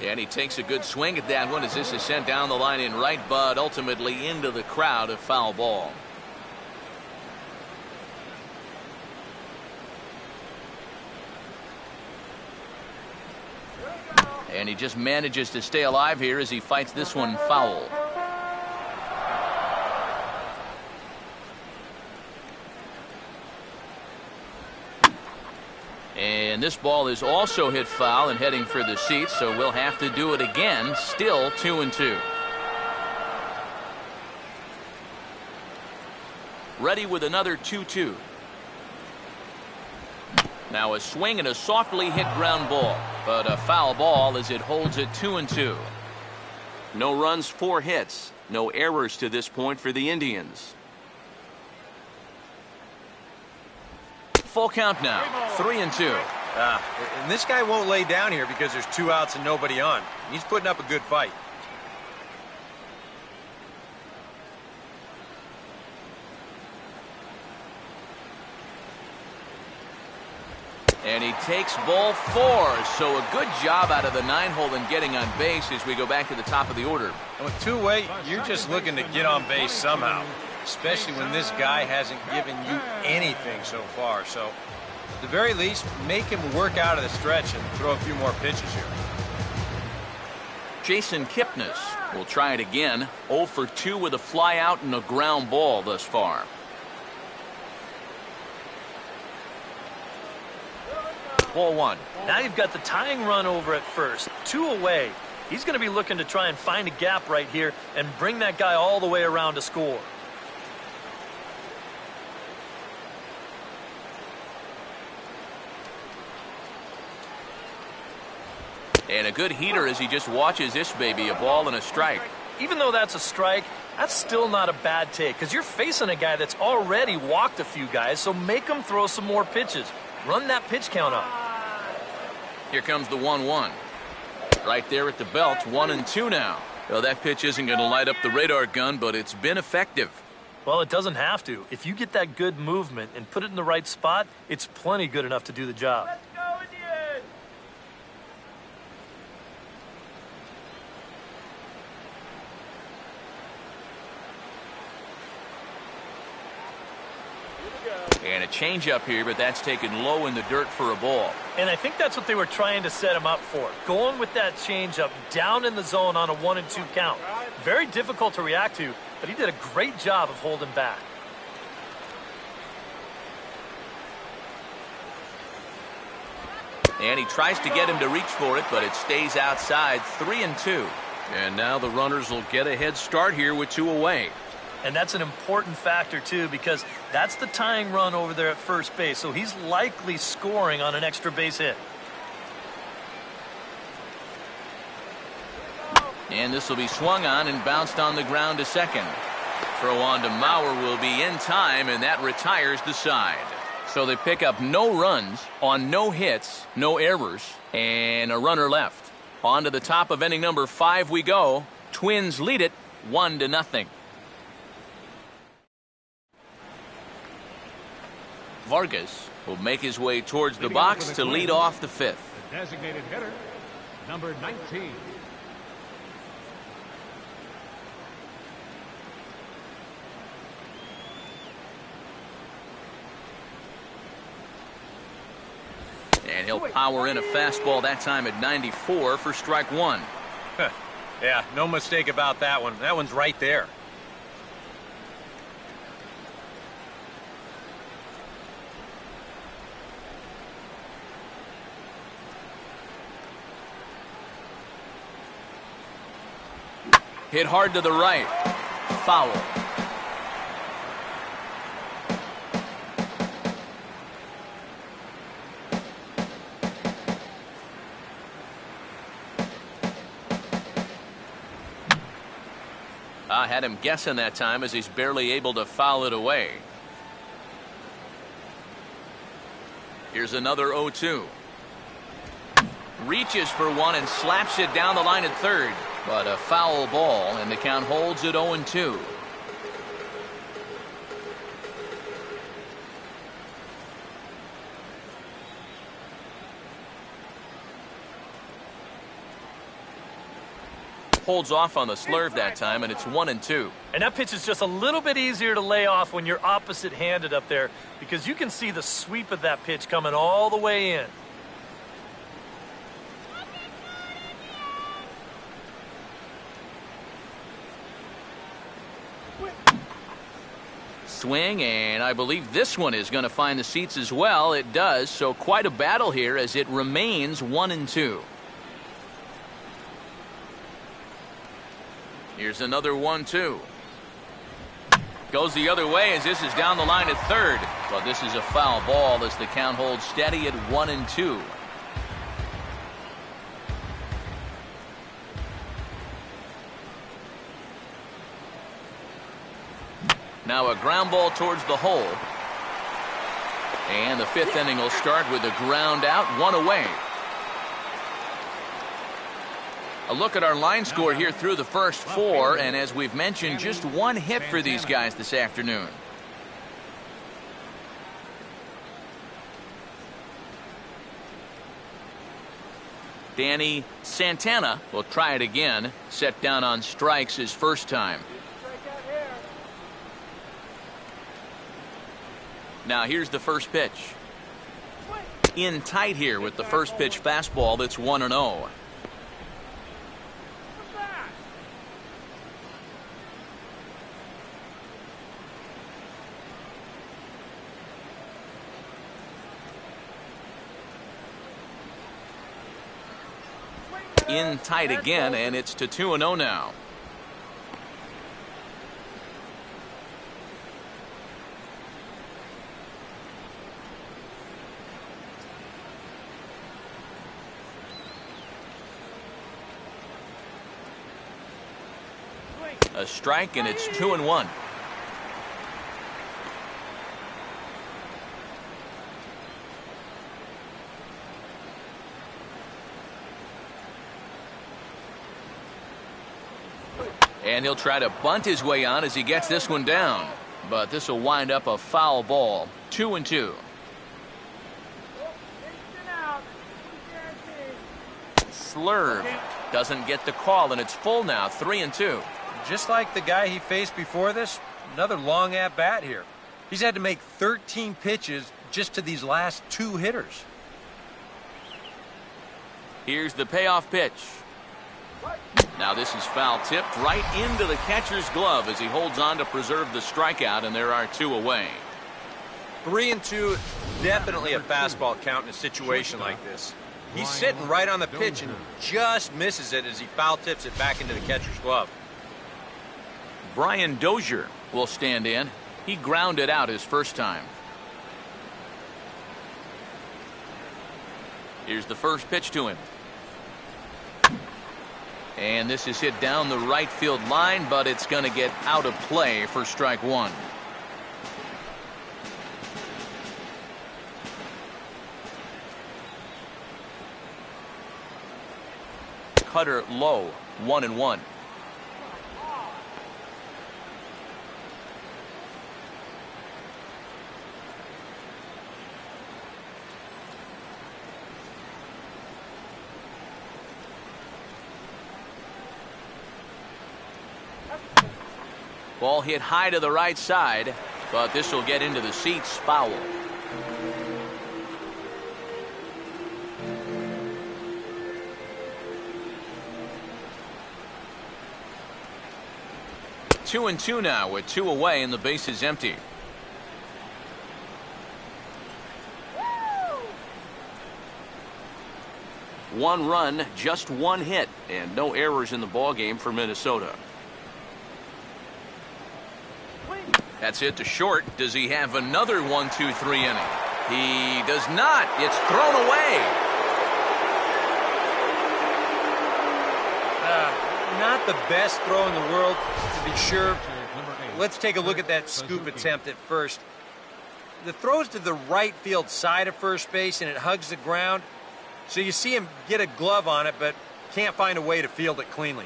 And he takes a good swing at that one as this is sent down the line in right, but ultimately into the crowd, a foul ball. And he just manages to stay alive here as he fights this one foul. And this ball is also hit foul and heading for the seats, so we'll have to do it again. Still 2-2. Ready with another 2-2. Now a swing and a softly hit ground ball, but a foul ball as it holds it 2-2. No runs, 4 hits. No errors to this point for the Indians. Full count now, 3-2. And this guy won't lay down here because there's 2 outs and nobody on. He's putting up a good fight. And he takes ball 4, so a good job out of the 9-hole in getting on base as we go back to the top of the order. And with 2 away, you're just looking to get on base somehow, especially when this guy hasn't given you anything so far. So, at the very least, make him work out of the stretch and throw a few more pitches here. Jason Kipnis will try it again. 0 for 2 with a fly out and a ground ball thus far. Ball 1. Now you've got the tying run over at first. 2 away. He's going to be looking to try and find a gap right here and bring that guy all the way around to score. And a good heater as he just watches this baby, a ball and a strike. Even though that's a strike, that's still not a bad take because you're facing a guy that's already walked a few guys, so make him throw some more pitches. Run that pitch count up. Here comes the 1-1. Right there at the belt, 1-2 now. Well, that pitch isn't going to light up the radar gun, but it's been effective. Well, it doesn't have to. If you get that good movement and put it in the right spot, it's plenty good enough to do the job. And a changeup here, but that's taken low in the dirt for a ball. And I think that's what they were trying to set him up for. Going with that changeup down in the zone on a 1-2 count. Very difficult to react to, but he did a great job of holding back. And he tries to get him to reach for it, but it stays outside. 3-2. And now the runners will get a head start here with 2 away. And that's an important factor, too, because that's the tying run over there at first base. So he's likely scoring on an extra base hit. And this will be swung on and bounced on the ground to second. Throw on to Mauer will be in time, and that retires the side. So they pick up no runs on no hits, no errors, and a runner left. On to the top of inning number 5 we go. Twins lead it 1-0. Vargas will make his way towards the box to lead off the 5th. The designated hitter, number 19. And he'll power in a fastball that time at 94 for strike 1. Yeah, no mistake about that one. That one's right there. Hit hard to the right. Foul. I had him guessing that time as he's barely able to foul it away. Here's another 0-2. Reaches for one and slaps it down the line at third. But a foul ball, and the count holds at 0-2. Holds off on the slurve that time, and it's 1-2. And that pitch is just a little bit easier to lay off when you're opposite-handed up there because you can see the sweep of that pitch coming all the way in. Swing, and I believe this one is going to find the seats as well. It does, so quite a battle here as it remains 1-2. Here's another 1-2. Goes the other way as this is down the line at third. But this is a foul ball as the count holds steady at 1-2. Now a ground ball towards the hole. And the fifth inning will start with a ground out, one away. A look at our line score here through the first four, and as we've mentioned, just one hit for these guys this afternoon. Danny Santana will try it again, set down on strikes his first time. Now here's the first pitch. In tight here with the first pitch fastball that's 1-0. In tight again, and it's to 2-0 now. A strike, and it's 2-1. And he'll try to bunt his way on as he gets this one down. But this will wind up a foul ball. 2-2. Slurve doesn't get the call, and it's full now. 3-2. Just like the guy he faced before this, another long at-bat here. He's had to make 13 pitches just to these last two hitters. Here's the payoff pitch. Now this is foul tipped right into the catcher's glove as he holds on to preserve the strikeout, and there are two away. 3-2, definitely a fastball count in a situation like this. He's sitting right on the pitch and just misses it as he foul tips it back into the catcher's glove. Brian Dozier will stand in. He grounded out his first time. Here's the first pitch to him. And this is hit down the right field line, but it's going to get out of play for strike one. Cutter low, 1-1. Ball hit high to the right side, but this will get into the seats, foul. Two and two now with two away and the base is empty. One run, just one hit, and no errors in the ballgame for Minnesota. That's it to short. Does he have another 1-2-3 inning? He does not. It's thrown away. not the best throw in the world, to be sure. Let's take a look at that scoop attempt at first. The throw's to the right field side of first base, and it hugs the ground. So you see him get a glove on it, but can't find a way to field it cleanly.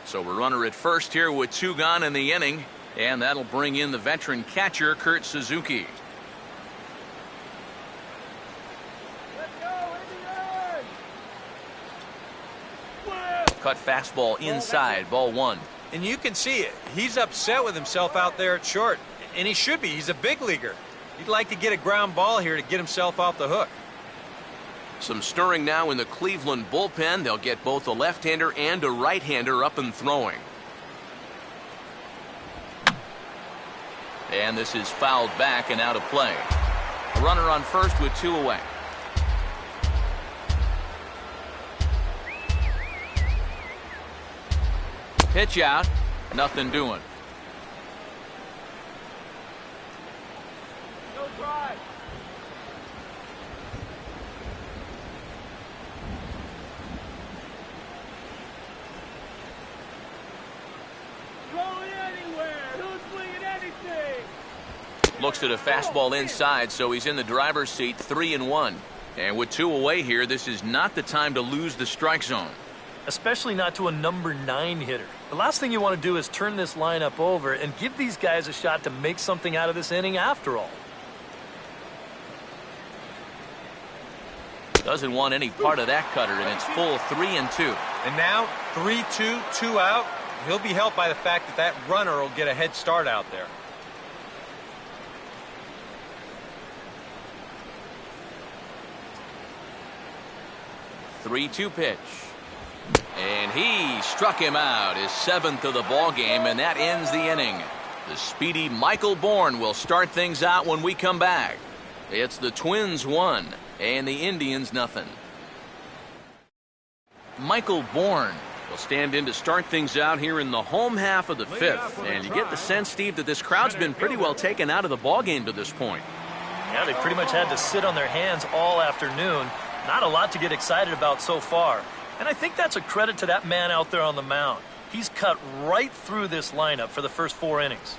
So we're runner at first here with 2 gone in the inning, and that'll bring in the veteran catcher, Kurt Suzuki. Cut fastball inside, ball 1. And you can see it. He's upset with himself out there at short, and he should be. He's a big leaguer. He'd like to get a ground ball here to get himself off the hook. Some stirring now in the Cleveland bullpen. They'll get both a left-hander and a right-hander up and throwing. And this is fouled back and out of play. A runner on first with 2 away. Pitch out, nothing doing. Looks at a fastball inside, so he's in the driver's seat, 3-1. And with 2 away here, this is not the time to lose the strike zone. Especially not to a number 9 hitter. The last thing you want to do is turn this lineup over and give these guys a shot to make something out of this inning after all. Doesn't want any part of that cutter, and it's full 3-2. And now 3-2, 2 out. He'll be helped by the fact that that runner will get a head start out there. Three-two pitch. And he struck him out, his 7th of the ball game, and that ends the inning. The speedy Michael Bourn will start things out when we come back. It's the Twins 1 and the Indians nothing. Michael Bourn will stand in to start things out here in the home half of the 5th. And you get the sense, Steve, that this crowd's been pretty well taken out of the ball game to this point. Yeah, they pretty much had to sit on their hands all afternoon. Not a lot to get excited about so far. And I think that's a credit to that man out there on the mound. He's cut right through this lineup for the first 4 innings.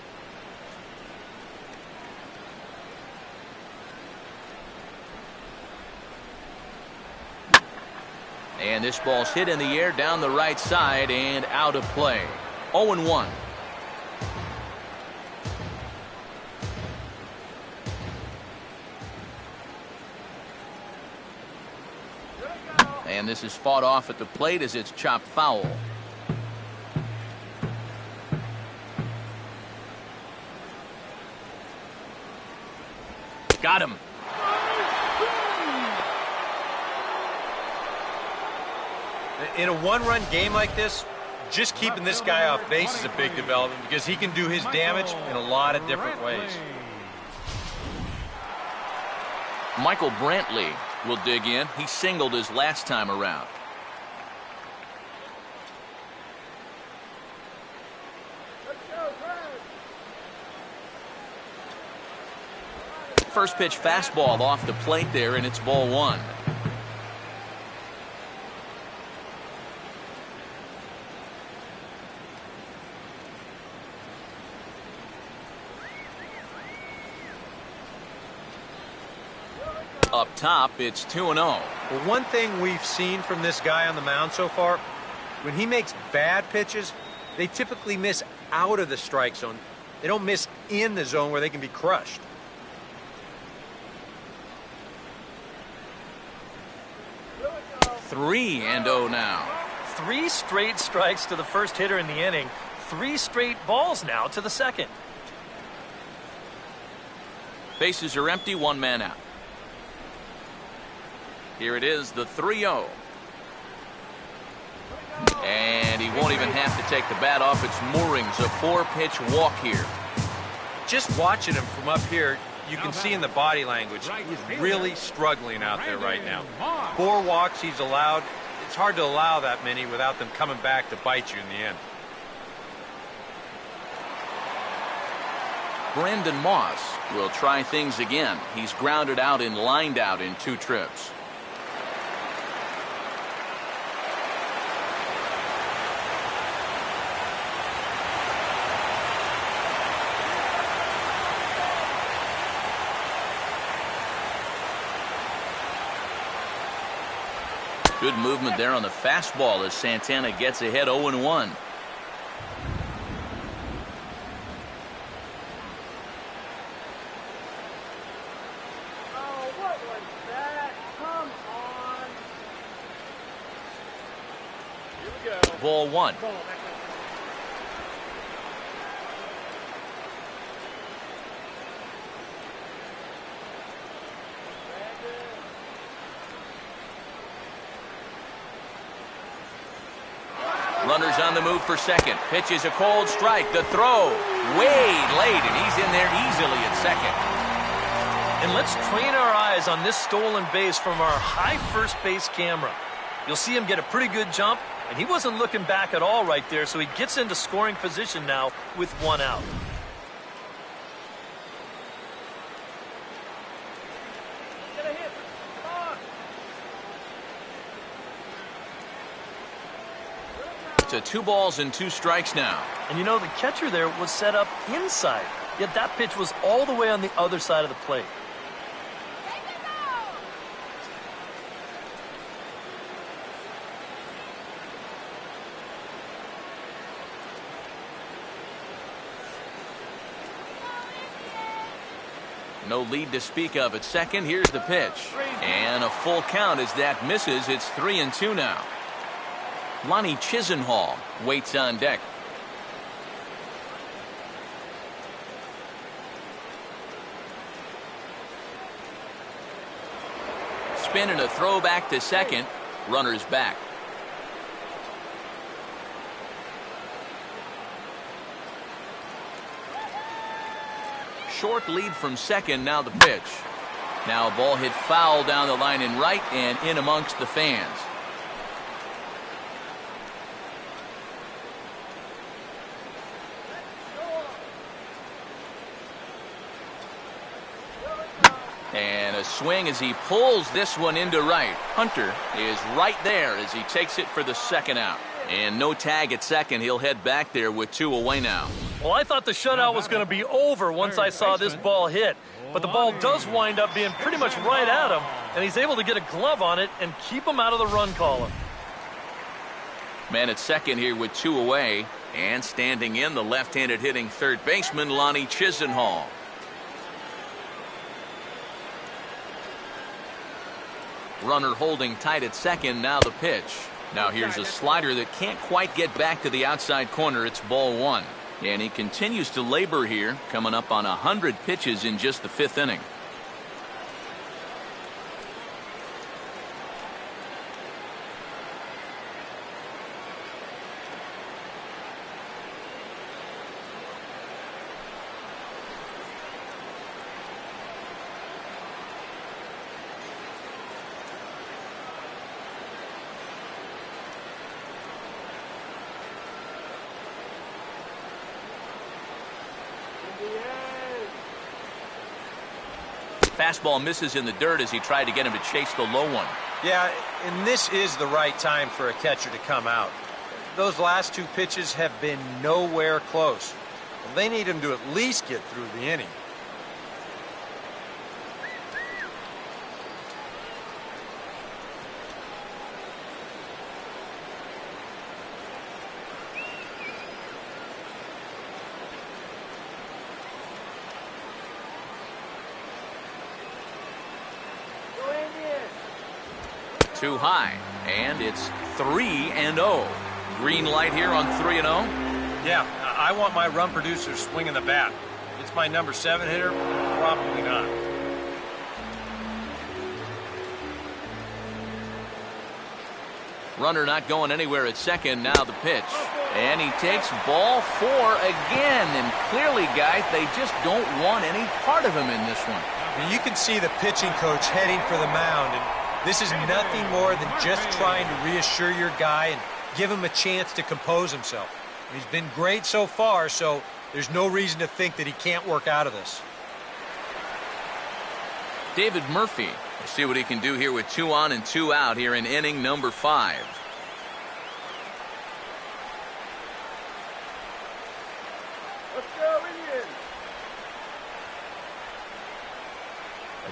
And this ball's hit in the air down the right side and out of play. 0-1. And this is fought off at the plate as it's chopped foul. Got him. In a 1-run game like this, just keeping this guy off base is a big development because he can do his damage in a lot of different ways. Michael Brantley will dig in. He singled his last time around. First pitch fastball off the plate there, and it's ball 1. Up top, it's 2-0. Well, one thing we've seen from this guy on the mound so far, when he makes bad pitches, they typically miss out of the strike zone. They don't miss in the zone where they can be crushed. Three and 0 now. 3 straight strikes to the first hitter in the inning. 3 straight balls now to the second. Bases are empty, 1 man out. Here it is, the 3-0. And he won't even have to take the bat off its moorings. A 4-pitch walk here. Just watching him from up here, you can see in the body language, he's really struggling out there right now. 4 walks he's allowed. It's hard to allow that many without them coming back to bite you in the end. Brandon Moss will try things again. He's grounded out and lined out in 2 trips. Good movement there on the fastball as Santana gets ahead 0-1. Ball one. Runners on the move for second. Pitch is a cold strike. The throw way late, and he's in there easily at second. And let's train our eyes on this stolen base from our high first base camera. You'll see him get a pretty good jump, and he wasn't looking back at all right there, so he gets into scoring position now with one out. To 2 balls and 2 strikes now. And you know, the catcher there was set up inside, yet that pitch was all the way on the other side of the plate. No lead to speak of at second. Here's the pitch. And a full count as that misses. It's 3-2 now. Lonnie Chisenhall waits on deck. Spin and a throw back to second. Runners back. Short lead from second. Now the pitch. Now a ball hit foul down the line in right and in amongst the fans. And a swing as he pulls this one into right. Hunter is right there as he takes it for the second out. And no tag at second. He'll head back there with 2 away now. Well, I thought the shutout was going to be over once I saw this ball hit. But the ball does wind up being pretty much right at him, and he's able to get a glove on it and keep him out of the run column. Man at second here with 2 away. And standing in, the left-handed hitting third baseman, Lonnie Chisenhall. Runner holding tight at second. Now the pitch. Now here's a slider that can't quite get back to the outside corner. It's ball 1. And he continues to labor here, coming up on 100 pitches in just the 5th inning. Fastball misses in the dirt as he tried to get him to chase the low one. Yeah, and this is the right time for a catcher to come out. Those last 2 pitches have been nowhere close. Well, they need him to at least get through the inning. Too high, and it's 3-0. Green light here on 3-0. Yeah, I want my run producer swinging the bat. It's my number 7 hitter, probably not. Runner not going anywhere at second. Now the pitch, and he takes ball 4 again. And clearly, guys, they just don't want any part of him in this one. You can see the pitching coach heading for the mound, and this is nothing more than just trying to reassure your guy and give him a chance to compose himself. He's been great so far, so there's no reason to think that he can't work out of this. David Murphy, we'll see what he can do here with 2 on and 2 out here in inning number 5.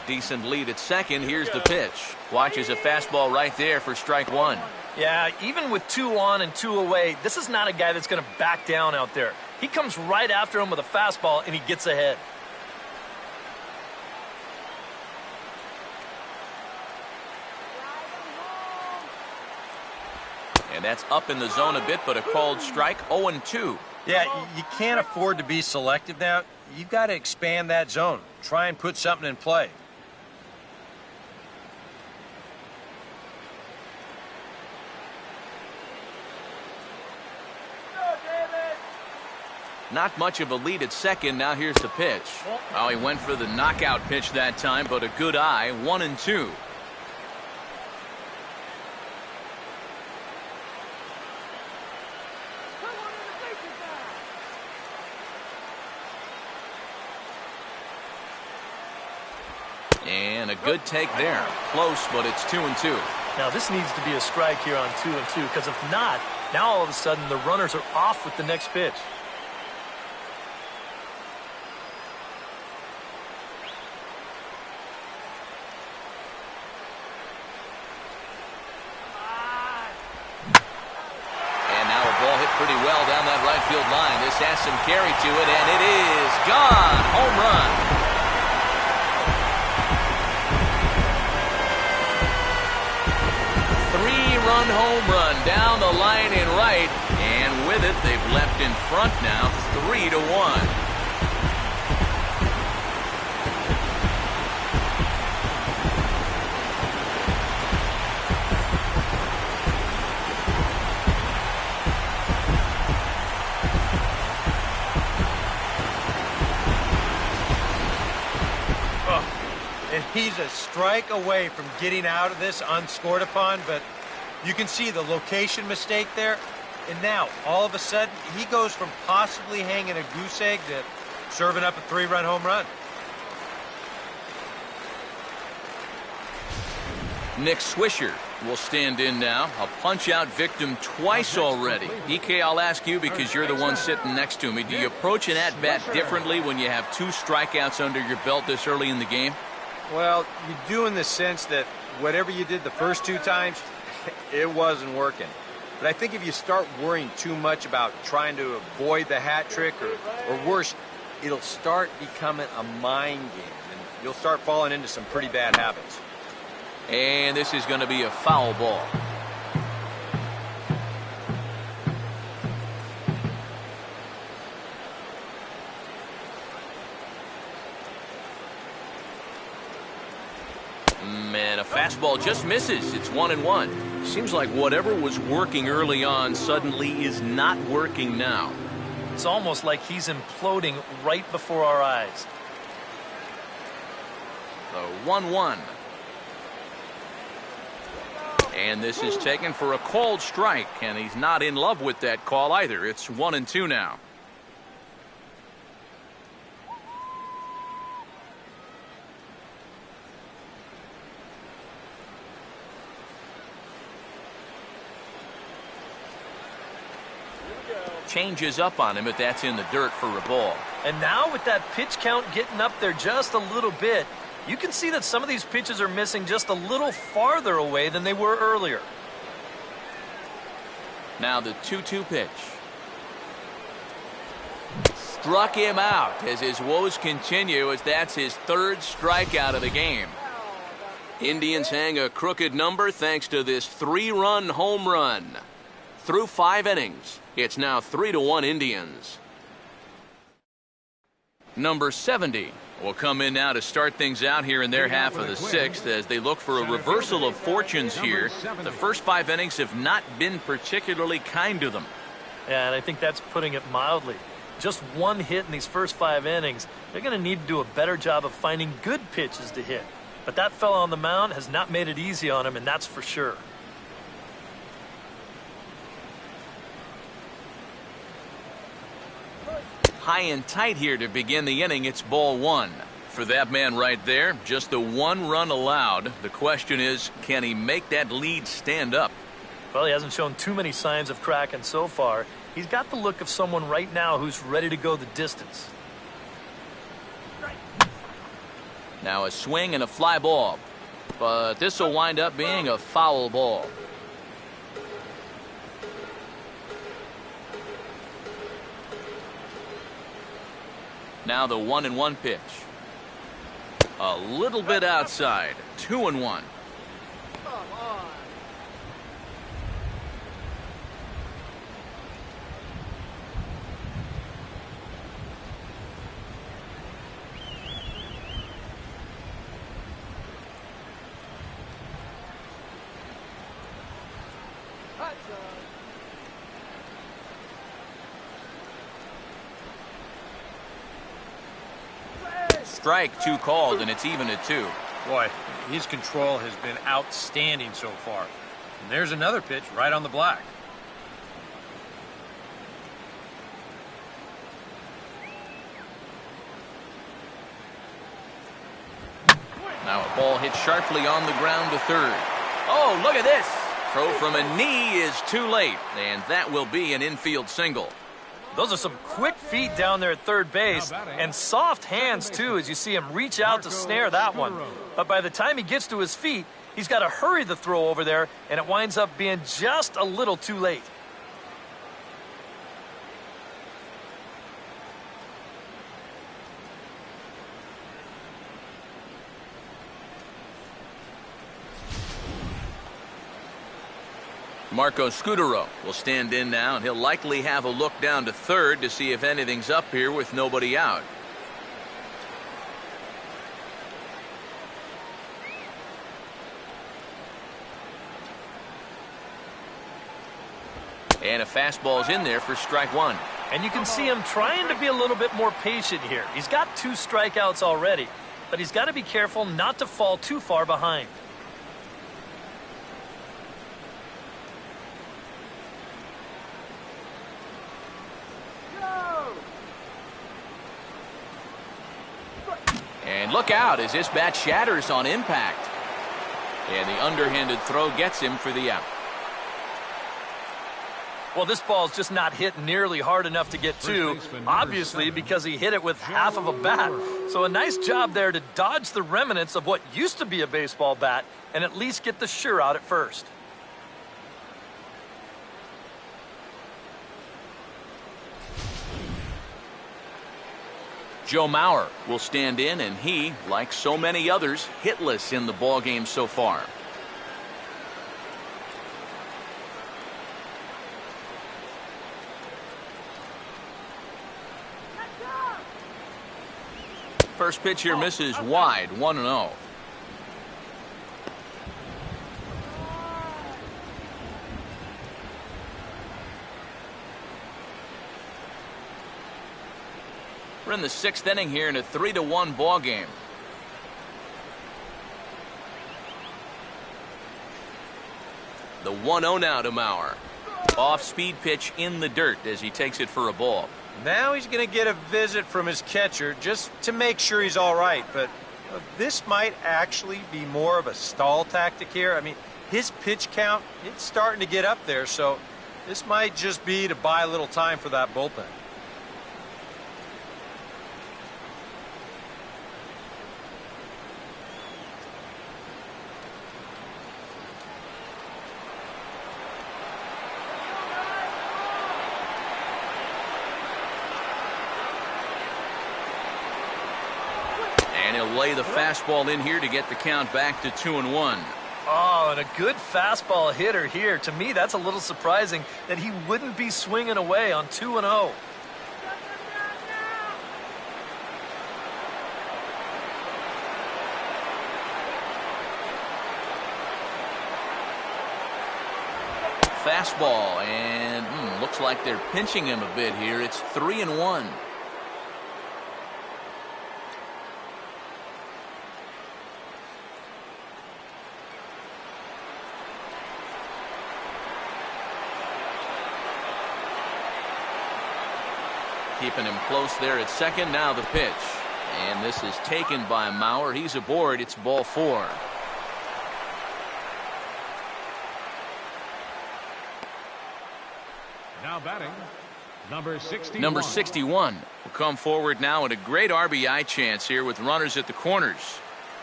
decent lead at second. Here's the pitch. Watches a fastball right there for strike one. Yeah, even with 2 on and 2 away, this is not a guy that's going to back down out there. He comes right after him with a fastball, and he gets ahead. And that's up in the zone a bit, but a called strike, 0-2. Yeah, you can't afford to be selective now. You've got to expand that zone. Try and put something in play. Not much of a lead at second. Now here's the pitch. Well, he went for the knockout pitch that time, but a good eye, 1-2. And a good take there. Close, but it's 2-2. Now, this needs to be a strike here on 2-2, because if not, now all of a sudden the runners are off with the next pitch. And now a ball hit pretty well down that right field line. This has some carry to it, and it is gone. Home run. Three-run home run down the line in right, and with it, they've left in front now, 3-1. And he's a strike away from getting out of this unscored upon, but you can see the location mistake there. And now, all of a sudden, he goes from possibly hanging a goose egg to serving up a 3-run home run. Nick Swisher will stand in now. A punch-out victim twice already. EK, I'll ask you because you're the one sitting next to me. Do you approach an at-bat differently when you have 2 strikeouts under your belt this early in the game? Well, you do in the sense that whatever you did the first 2 times, it wasn't working. But I think if you start worrying too much about trying to avoid the hat trick, or worse, it'll start becoming a mind game, and you'll start falling into some pretty bad habits. And this is going to be a foul ball. Man, a fastball just misses. It's 1-1. Seems like whatever was working early on suddenly is not working now. It's almost like he's imploding right before our eyes. The 1-1. And this is taken for a called strike, and he's not in love with that call either. It's 1-2 now. Changes up on him, but that's in the dirt for a ball. And now with that pitch count getting up there just a little bit, you can see that some of these pitches are missing just a little farther away than they were earlier. Now the 2-2 pitch. Struck him out as his woes continue, as that's his 3rd strikeout of the game. Indians hang a crooked number thanks to this 3-run home run. Through 5 innings, it's now 3-1 Indians. Number 70 will come in now to start things out here in their half of the 6th as they look for a reversal of fortunes here. The first 5 innings have not been particularly kind to them. Yeah, and I think that's putting it mildly. Just 1 hit in these first 5 innings. They're going to need to do a better job of finding good pitches to hit. But that fella on the mound has not made it easy on him, and that's for sure. High and tight here to begin the inning. It's ball 1. For that man right there, just the 1 run allowed. The question is, can he make that lead stand up? Well, he hasn't shown too many signs of cracking so far. He's got the look of someone right now who's ready to go the distance. Now a swing and a fly ball. But this will wind up being a foul ball. Now the 1-1 pitch. A little bit outside. 2-1. Strike 2 called, and it's even at 2. Boy, his control has been outstanding so far. And there's another pitch right on the black. Now a ball hit sharply on the ground to third. Oh, look at this. Throw from a knee is too late, and that will be an infield single. Those are some quick feet down there at third base, and soft hands, too, as you see him reach out to snare that one. But by the time he gets to his feet, he's got to hurry the throw over there, and it winds up being just a little too late. Marco Scutaro will stand in now, and he'll likely have a look down to third to see if anything's up here with nobody out. And a fastball's in there for strike 1. And you can see him trying to be a little bit more patient here. He's got 2 strikeouts already, but he's got to be careful not to fall too far behind. And look out as this bat shatters on impact. And the underhanded throw gets him for the out. Well, this ball's just not hit nearly hard enough to get to, obviously because he hit it with half of a bat. So a nice job there to dodge the remnants of what used to be a baseball bat and at least get the sure out at first. Joe Mauer will stand in, and he, like so many others, hitless in the ballgame so far. First pitch here misses wide, 1-0. We're in the 6th inning here in a 3-1 ball game. The 1-0 now to Mauer. Off-speed pitch in the dirt as he takes it for a ball. Now he's going to get a visit from his catcher just to make sure he's all right. But this might actually be more of a stall tactic here. I mean, his pitch count, it's starting to get up there. So this might just be to buy a little time for that bullpen. And he'll lay the fastball in here to get the count back to 2-1. Oh, and a good fastball hitter here. To me, that's a little surprising that he wouldn't be swinging away on 2-0. Fastball, and looks like they're pinching him a bit here. It's 3-1. Keeping him close there at second. Now the pitch. And this is taken by Mauer. He's aboard. It's ball 4. Now batting, number 61. Number 61 will come forward now, and a great RBI chance here with runners at the corners.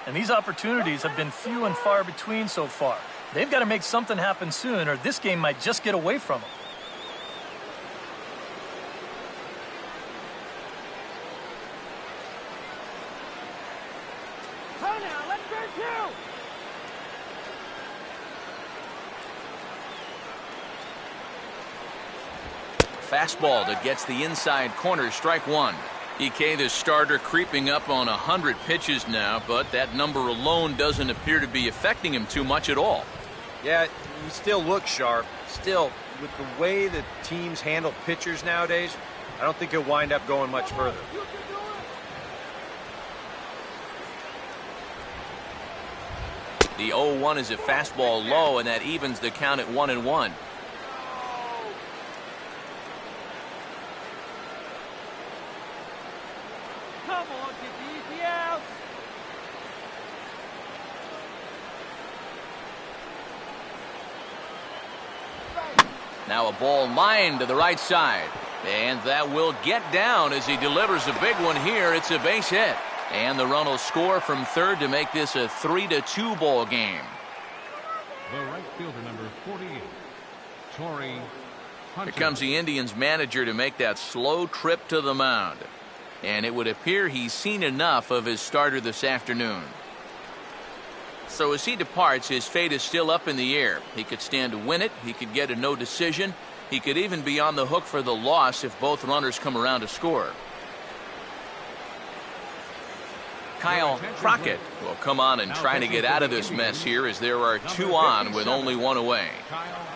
And these opportunities have been few and far between so far. They've got to make something happen soon, or this game might just get away from them. Fastball that gets the inside corner, strike one. EK, the starter, creeping up on 100 pitches now, but that number alone doesn't appear to be affecting him too much at all. Yeah, he still looks sharp. Still, with the way that teams handle pitchers nowadays, I don't think he'll wind up going much further. The 0-1 is a fastball low, and that evens the count at 1-1. Now a ball lined to the right side. And that will get down as he delivers a big one here. It's a base hit. And the run will score from third to make this a 3-2 ball game. The right fielder, number 48, Torii Hunter. Here comes the Indians manager to make that slow trip to the mound. And it would appear he's seen enough of his starter this afternoon. So as he departs, his fate is still up in the air. He could stand to win it. He could get a no decision. He could even be on the hook for the loss if both runners come around to score. Kyle Crockett will come on and try to get out of this mess here as there are two on with only one away. Kyle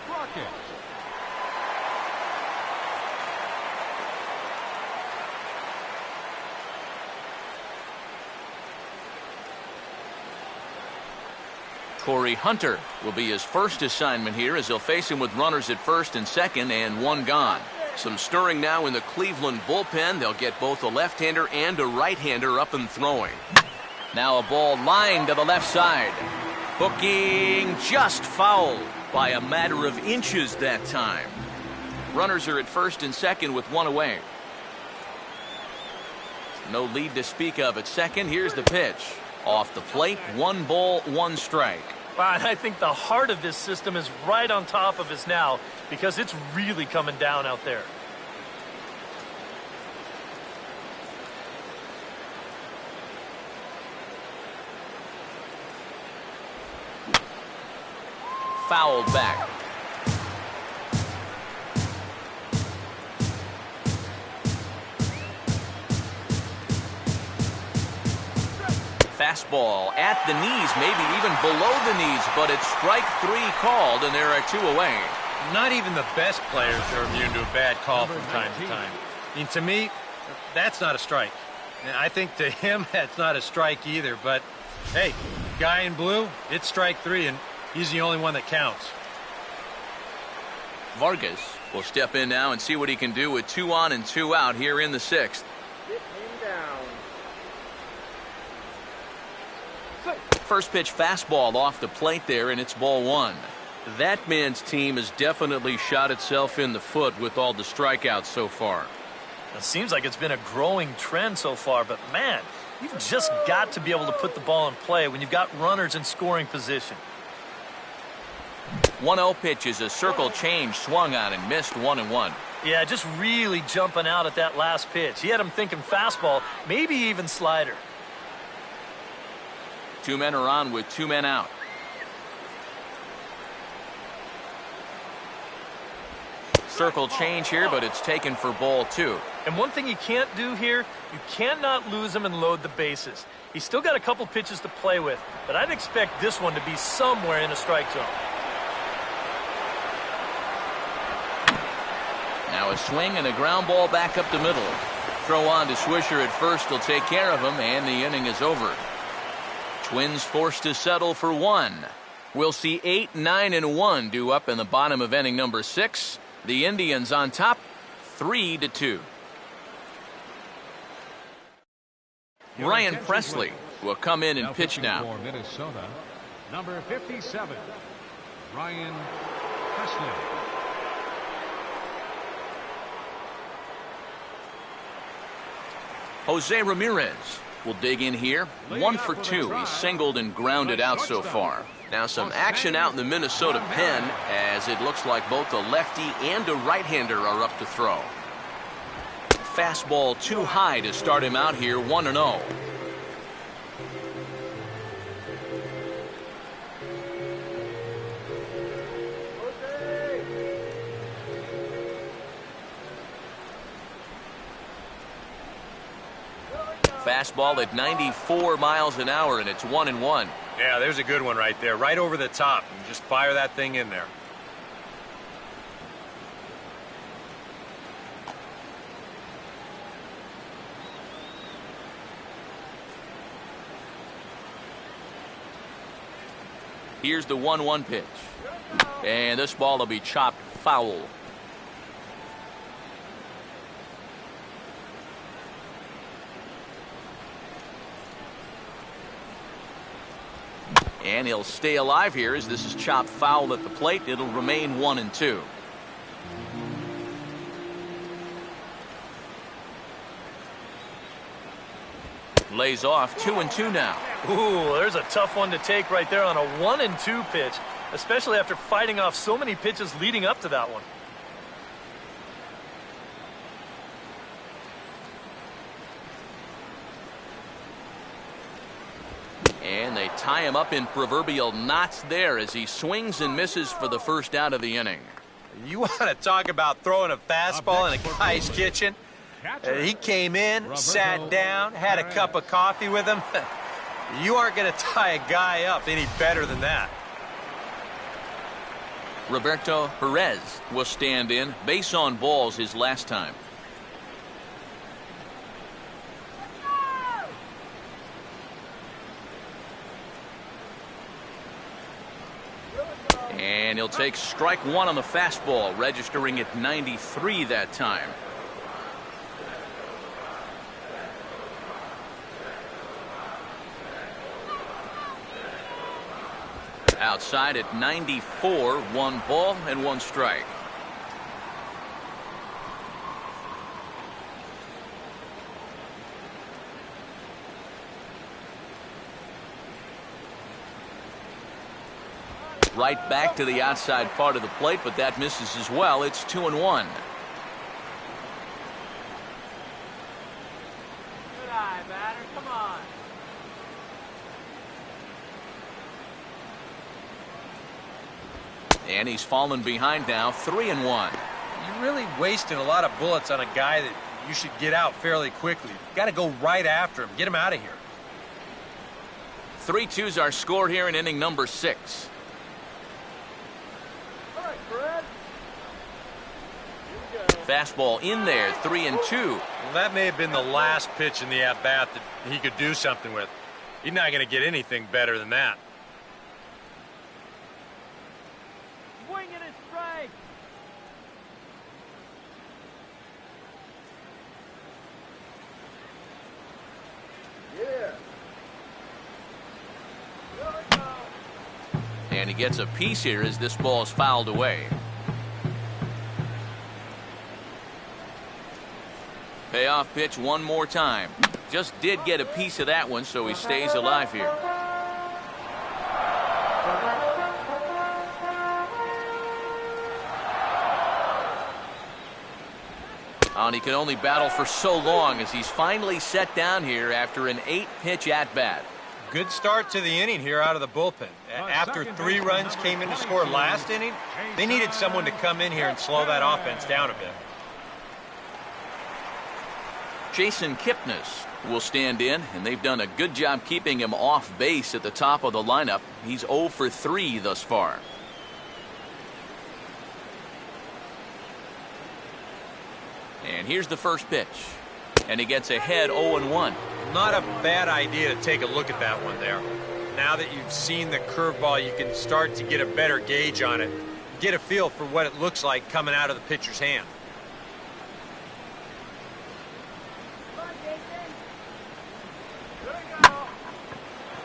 Crockett. Torii Hunter will be his first assignment here as he'll face him with runners at first and second and one gone. Some stirring now in the Cleveland bullpen. They'll get both a left-hander and a right-hander up and throwing. Now a ball lined to the left side. Hooking just fouled by a matter of inches that time. Runners are at first and second with one away. No lead to speak of at second. Here's the pitch. Off the plate, 1 ball, 1 strike. Wow, and I think the heart of this system is right on top of us now because it's really coming down out there. Fouled back. Fastball at the knees, maybe even below the knees, but it's strike 3 called, and there are 2 away. Not even the best players are immune to a bad call from time to time. I mean, to me, that's not a strike. And I think to him, that's not a strike either. But, hey, guy in blue, it's strike 3, and he's the only one that counts. Vargas will step in now and see what he can do with 2 on and 2 out here in the 6th. First pitch fastball off the plate there, and it's ball 1. That man's team has definitely shot itself in the foot with all the strikeouts so far. It seems like it's been a growing trend so far, but man, you've just got to be able to put the ball in play when you've got runners in scoring position. 1-0 pitch is a circle change, swung on and missed 1-1. Yeah, just really jumping out at that last pitch. He had him thinking fastball, maybe even slider. 2 men are on with 2 men out. Circle change here, but it's taken for ball 2. And one thing you can't do here, you cannot lose him and load the bases. He's still got a couple pitches to play with, but I'd expect this one to be somewhere in a strike zone. Now a swing and a ground ball back up the middle. Throw on to Swisher at first will take care of him, and the inning is over. Twins forced to settle for 1. We'll see 8, 9, and 1 due up in the bottom of inning number 6. The Indians on top, 3-2. Ryan Presley will come in and pitch now. For Minnesota, number 57, Ryan Presley. Jose Ramirez will dig in here. 1 for 2. He's singled and grounded out so far. Now some action out in the Minnesota pen, as it looks like both a lefty and a right-hander are up to throw. Fastball too high to start him out here, 1-0. Fastball at 94 miles an hour, and it's 1-1. Yeah, there's a good one right there, right over the top. And just fire that thing in there. Here's the 1-1 pitch. And this ball will be chopped foul. And he'll stay alive here as this is chopped foul at the plate. It'll remain 1-2. Lays off 2-2 now. Ooh, there's a tough one to take right there on a 1-2 pitch, especially after fighting off so many pitches leading up to that one. And they tie him up in proverbial knots there as he swings and misses for the first out of the inning. You want to talk about throwing a fastball in a guy's kitchen? He came in, sat down, had a cup of coffee with him. You aren't going to tie a guy up any better than that. Roberto Perez will stand in. Base on balls his last time. And he'll take strike one on the fastball, registering at 93 that time. Outside at 94, 1 ball and 1 strike. Right back to the outside part of the plate, but that misses as well. It's 2-1. Good eye, batter. Come on. And he's fallen behind now, 3-1. You're really wasting a lot of bullets on a guy that you should get out fairly quickly. You got to go right after him. Get him out of here. 3-2's our score here in inning number 6. Fastball in there, 3-2. Well, that may have been the last pitch in the at-bat that he could do something with. He's not going to get anything better than that. Swing and a strike. And he gets a piece here as this ball is fouled away. Payoff pitch one more time. Just did get a piece of that one, so he stays alive here. And he can only battle for so long as he's finally set down here after an 8-pitch at-bat. Good start to the inning here out of the bullpen. After 3 runs came in to score last inning, they needed someone to come in here and slow that offense down a bit. Jason Kipnis will stand in, and they've done a good job keeping him off base at the top of the lineup. He's 0 for 3 thus far. And here's the first pitch. And he gets ahead 0-1. Not a bad idea to take a look at that one there. Now that you've seen the curveball, you can start to get a better gauge on it. Get a feel for what it looks like coming out of the pitcher's hand.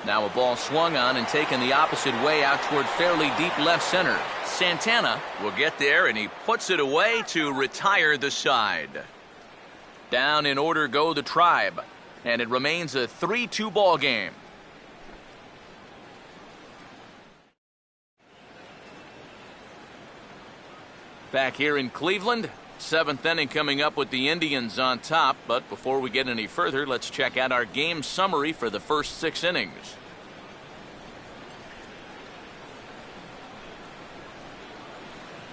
Now a ball swung on and taken the opposite way out toward fairly deep left center. Santana will get there, and he puts it away to retire the side. Down in order go the Tribe. And it remains a 3-2 ball game. Back here in Cleveland, 7th inning coming up with the Indians on top. But before we get any further, let's check out our game summary for the first 6 innings.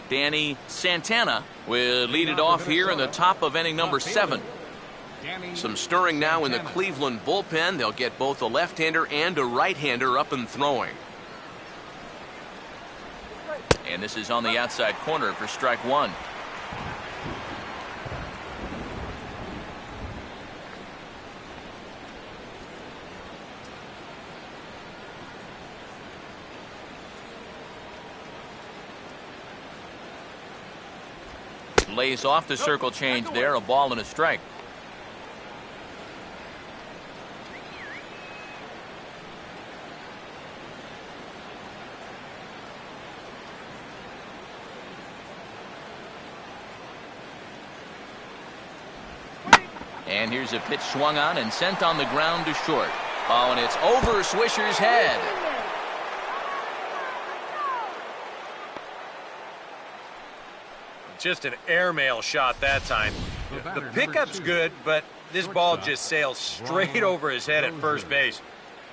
Danny Santana will lead it off here in the top of inning number 7. Some stirring now in the Cleveland bullpen. They'll get both a left-hander and a right-hander up and throwing. And this is on the outside corner for strike 1. Lays off the circle change there, a ball and a strike. And here's a pitch swung on and sent on the ground to short. Oh, and it's over Swisher's head. Just an airmail shot that time. The pickup's good, but this ball just sails straight over his head at first base.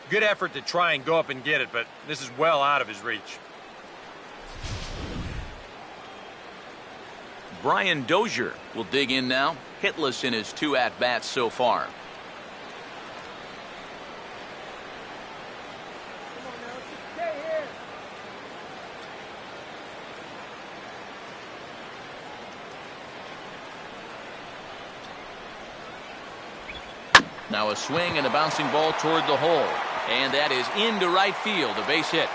Good effort to try and go up and get it, but this is well out of his reach. Brian Dozier will dig in now, hitless in his 2 at-bats so far. Now a swing and a bouncing ball toward the hole. And that is into right field, a base hit.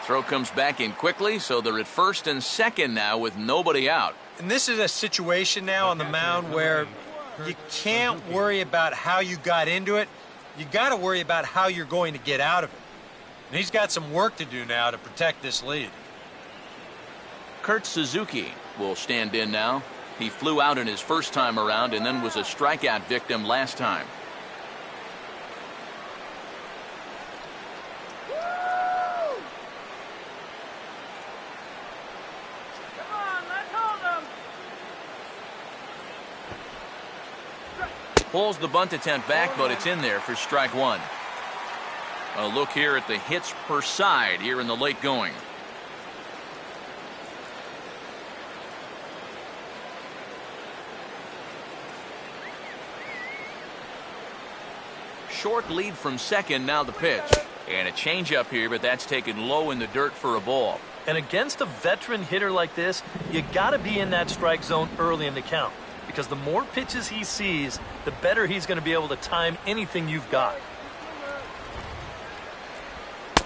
Throw comes back in quickly, so they're at first and second now with nobody out. And this is a situation now on the mound where you can't worry about how you got into it. You got to worry about how you're going to get out of it. And he's got some work to do now to protect this lead. Kurt Suzuki will stand in now. He flew out in his first time around and then was a strikeout victim last time. Pulls the bunt attempt back, but it's in there for strike 1. A look here at the hits per side here in the late going. Short lead from second, now the pitch. And a changeup here, but that's taken low in the dirt for a ball. And against a veteran hitter like this, you got to be in that strike zone early in the count. Because the more pitches he sees, the better he's going to be able to time anything you've got.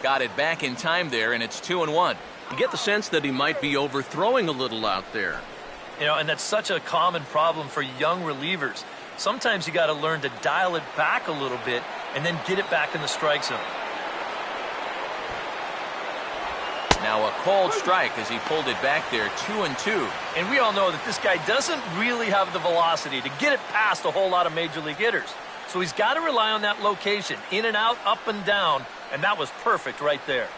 Got it back in time there, and it's 2-1. You get the sense that he might be overthrowing a little out there. You know, and that's such a common problem for young relievers. Sometimes you got to learn to dial it back a little bit and then get it back in the strike zone. Now a called strike as he pulled it back there, 2-2. And we all know that this guy doesn't really have the velocity to get it past a whole lot of major league hitters. So he's got to rely on that location, in and out, up and down, and that was perfect right there.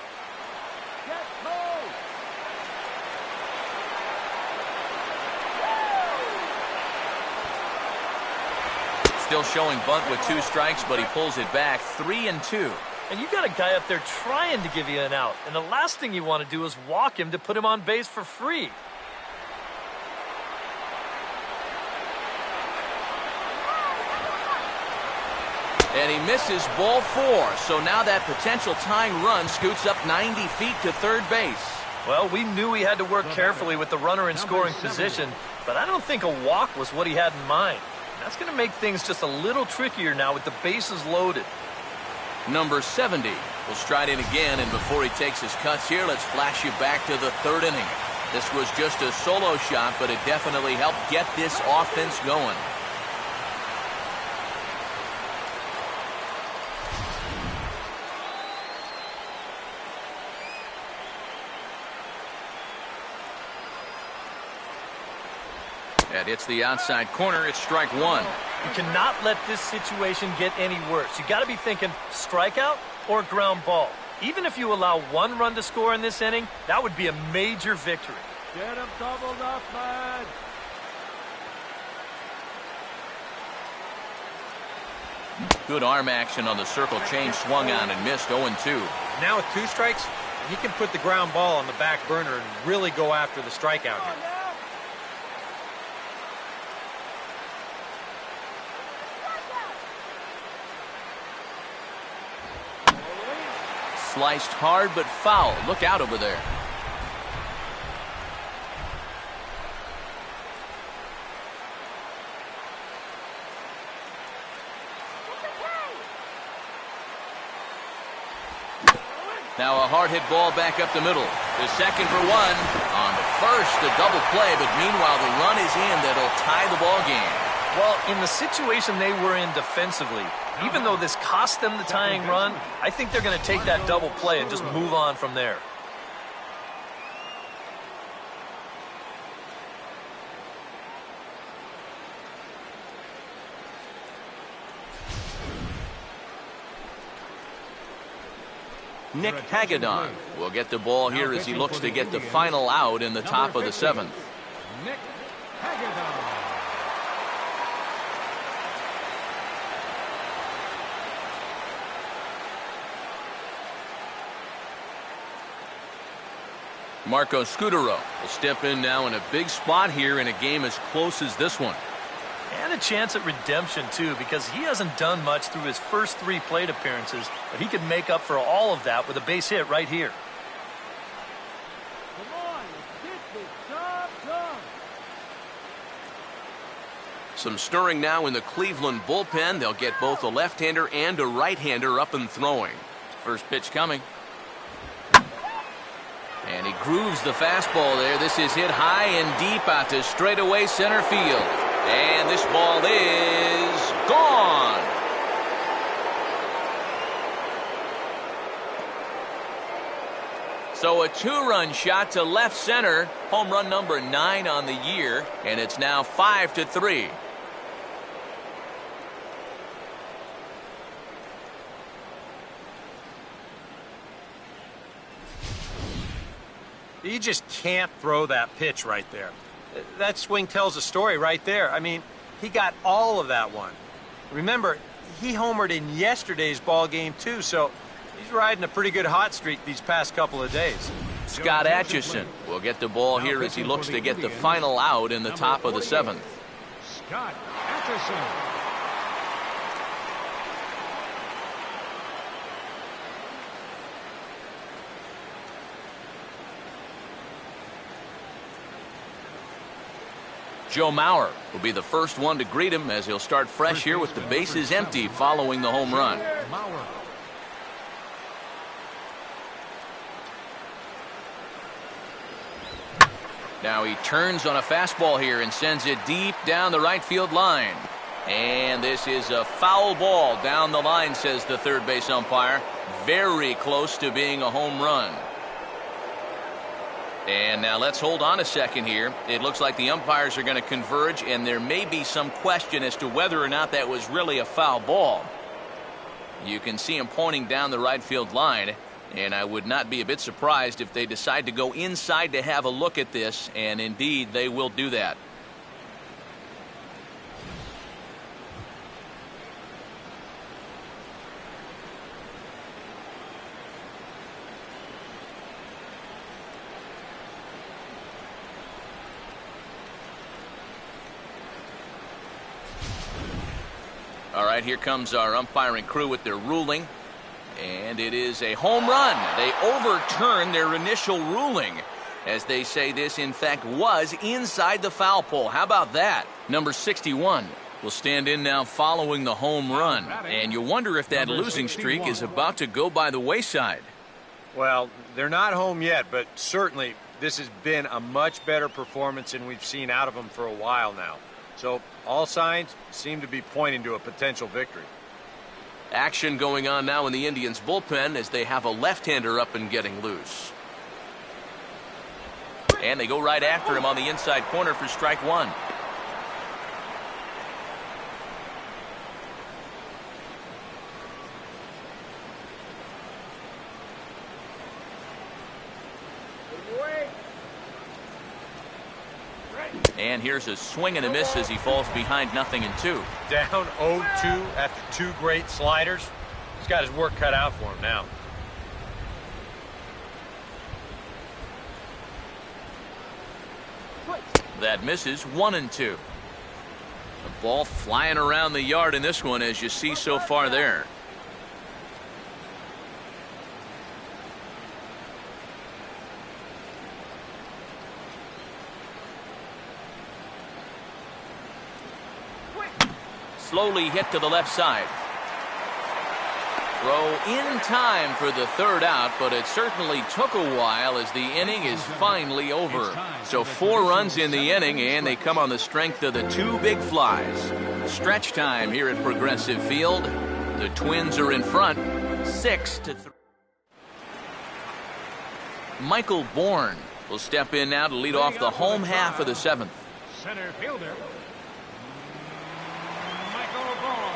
Still showing bunt with 2 strikes, but he pulls it back, 3-2. And you got a guy up there trying to give you an out, and the last thing you want to do is walk him to put him on base for free. And he misses ball 4, so now that potential tying run scoots up 90 feet to third base. Well, we knew he had to work carefully with the runner in scoring position, but I don't think a walk was what he had in mind. That's going to make things just a little trickier now with the bases loaded. Number 70 will stride in again, and before he takes his cuts here, let's flash you back to the 3rd inning. This was just a solo shot, but it definitely helped get this offense going. That hits the outside corner. It's strike one. You cannot let this situation get any worse. You got to be thinking strikeout or ground ball. Even if you allow one run to score in this inning, that would be a major victory. Get him doubled up, man. Good arm action on the circle change, swung on and missed. 0-2. Now with 2 strikes, he can put the ground ball on the back burner and really go after the strikeout here. Sliced hard but foul. Look out over there. Now a hard hit ball back up the middle. The second for one. On the first, a double play, but meanwhile the run is in that'll tie the ball game. Well, in the situation they were in defensively, even though this cost them the tying run, I think they're going to take that double play and just move on from there. Nick Hagedorn will get the ball here as he looks to get the final out in the top of the 7th. Nick Hagedorn. Marco Scutaro will step in now in a big spot here in a game as close as this one. And a chance at redemption, too, because he hasn't done much through his first 3 plate appearances, but he could make up for all of that with a base hit right here. Come on, let's get this. Come. Some stirring now in the Cleveland bullpen. They'll get both a left-hander and a right-hander up and throwing. First pitch coming. And he grooves the fastball there. This is hit high and deep out to straightaway center field. And this ball is gone. So a 2-run shot to left center. Home run number 9 on the year. And it's now 5-3. You just can't throw that pitch right there. That swing tells a story right there. I mean, he got all of that one. Remember, he homered in yesterday's ball game too, so he's riding a pretty good hot streak these past couple of days. Scott Atchison will get the ball here as he looks to get the final out in the top of the 7th. Scott Atchison. Joe Mauer will be the first one to greet him as he'll start fresh here with the bases empty following the home run. Mauer. Now he turns on a fastball here and sends it deep down the right field line. And this is a foul ball down the line, says the third base umpire. Very close to being a home run. And now let's hold on a second here. It looks like the umpires are going to converge, and there may be some question as to whether or not that was really a foul ball. You can see him pointing down the right field line, and I would not be a bit surprised if they decide to go inside to have a look at this, and indeed they will do that. All right, here comes our umpiring crew with their ruling. And it is a home run. They overturn their initial ruling as they say this, in fact, was inside the foul pole. How about that? Number 61 will stand in now following the home run. And you wonder if that losing streak is about to go by the wayside. Well, they're not home yet, but certainly this has been a much better performance than we've seen out of them for a while now. So all signs seem to be pointing to a potential victory. Action going on now in the Indians' bullpen as they have a left-hander up and getting loose. And they go right after him on the inside corner for strike one. And here's a swing and a miss as he falls behind 0-2. Down 0-2 after 2 great sliders. He's got his work cut out for him now. That misses 1-2. The ball flying around the yard in this one, as you see so far there. Slowly hit to the left side. Throw in time for the 3rd out, but it certainly took a while as the inning is finally over. So 4 runs in the inning, and they come on the strength of the 2 big flies. Stretch time here at Progressive Field. The Twins are in front, 6-3. Michael Bourne will step in now to lead off the home half of the 7th. Center fielder, Michael Bourne.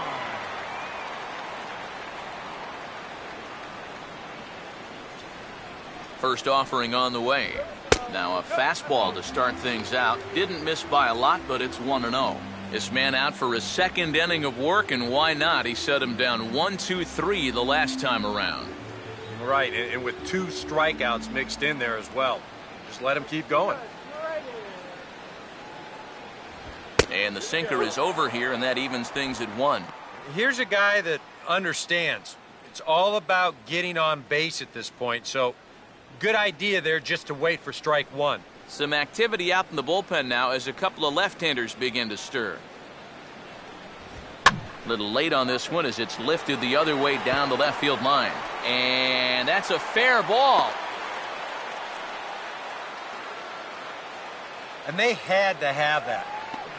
First offering on the way. Now a fastball to start things out. Didn't miss by a lot, but it's 1-0. This man out for his 2nd inning of work, and why not? He set him down 1-2-3 the last time around. Right, and with 2 strikeouts mixed in there as well. Just let him keep going. And the sinker is over here, and that evens things at 1. Here's a guy that understands. It's all about getting on base at this point, so good idea there just to wait for strike 1. Some activity out in the bullpen now as a couple of left-handers begin to stir. Little late on this one as it's lifted the other way down the left field line. And that's a fair ball. And they had to have that.